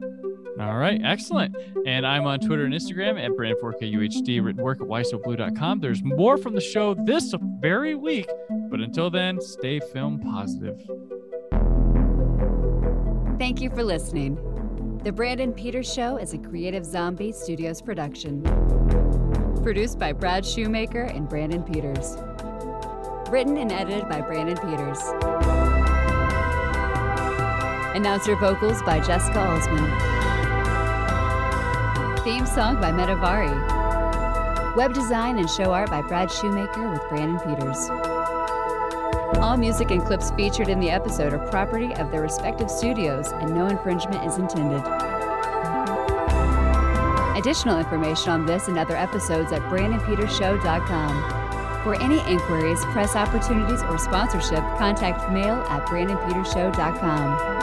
All right, excellent. And I'm on Twitter and Instagram at Brand4KUHD, written work at whysoblu.com. There's more from the show this very week, but until then, stay film positive. Thank you for listening. The Brandon Peters Show is a Creative Zombie Studios production. Produced by Brad Shoemaker and Brandon Peters. Written and edited by Brandon Peters. Announcer vocals by Jessica Alsman. Theme song by Metavari. Web design and show art by Brad Shoemaker with Brandon Peters. All music and clips featured in the episode are property of their respective studios, and no infringement is intended. Additional information on this and other episodes at BrandonPetersShow.com. For any inquiries, press opportunities, or sponsorship, contact mail at BrandonPetersShow.com.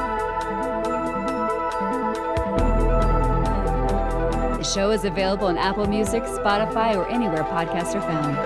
The show is available on Apple Music, Spotify, or anywhere podcasts are found.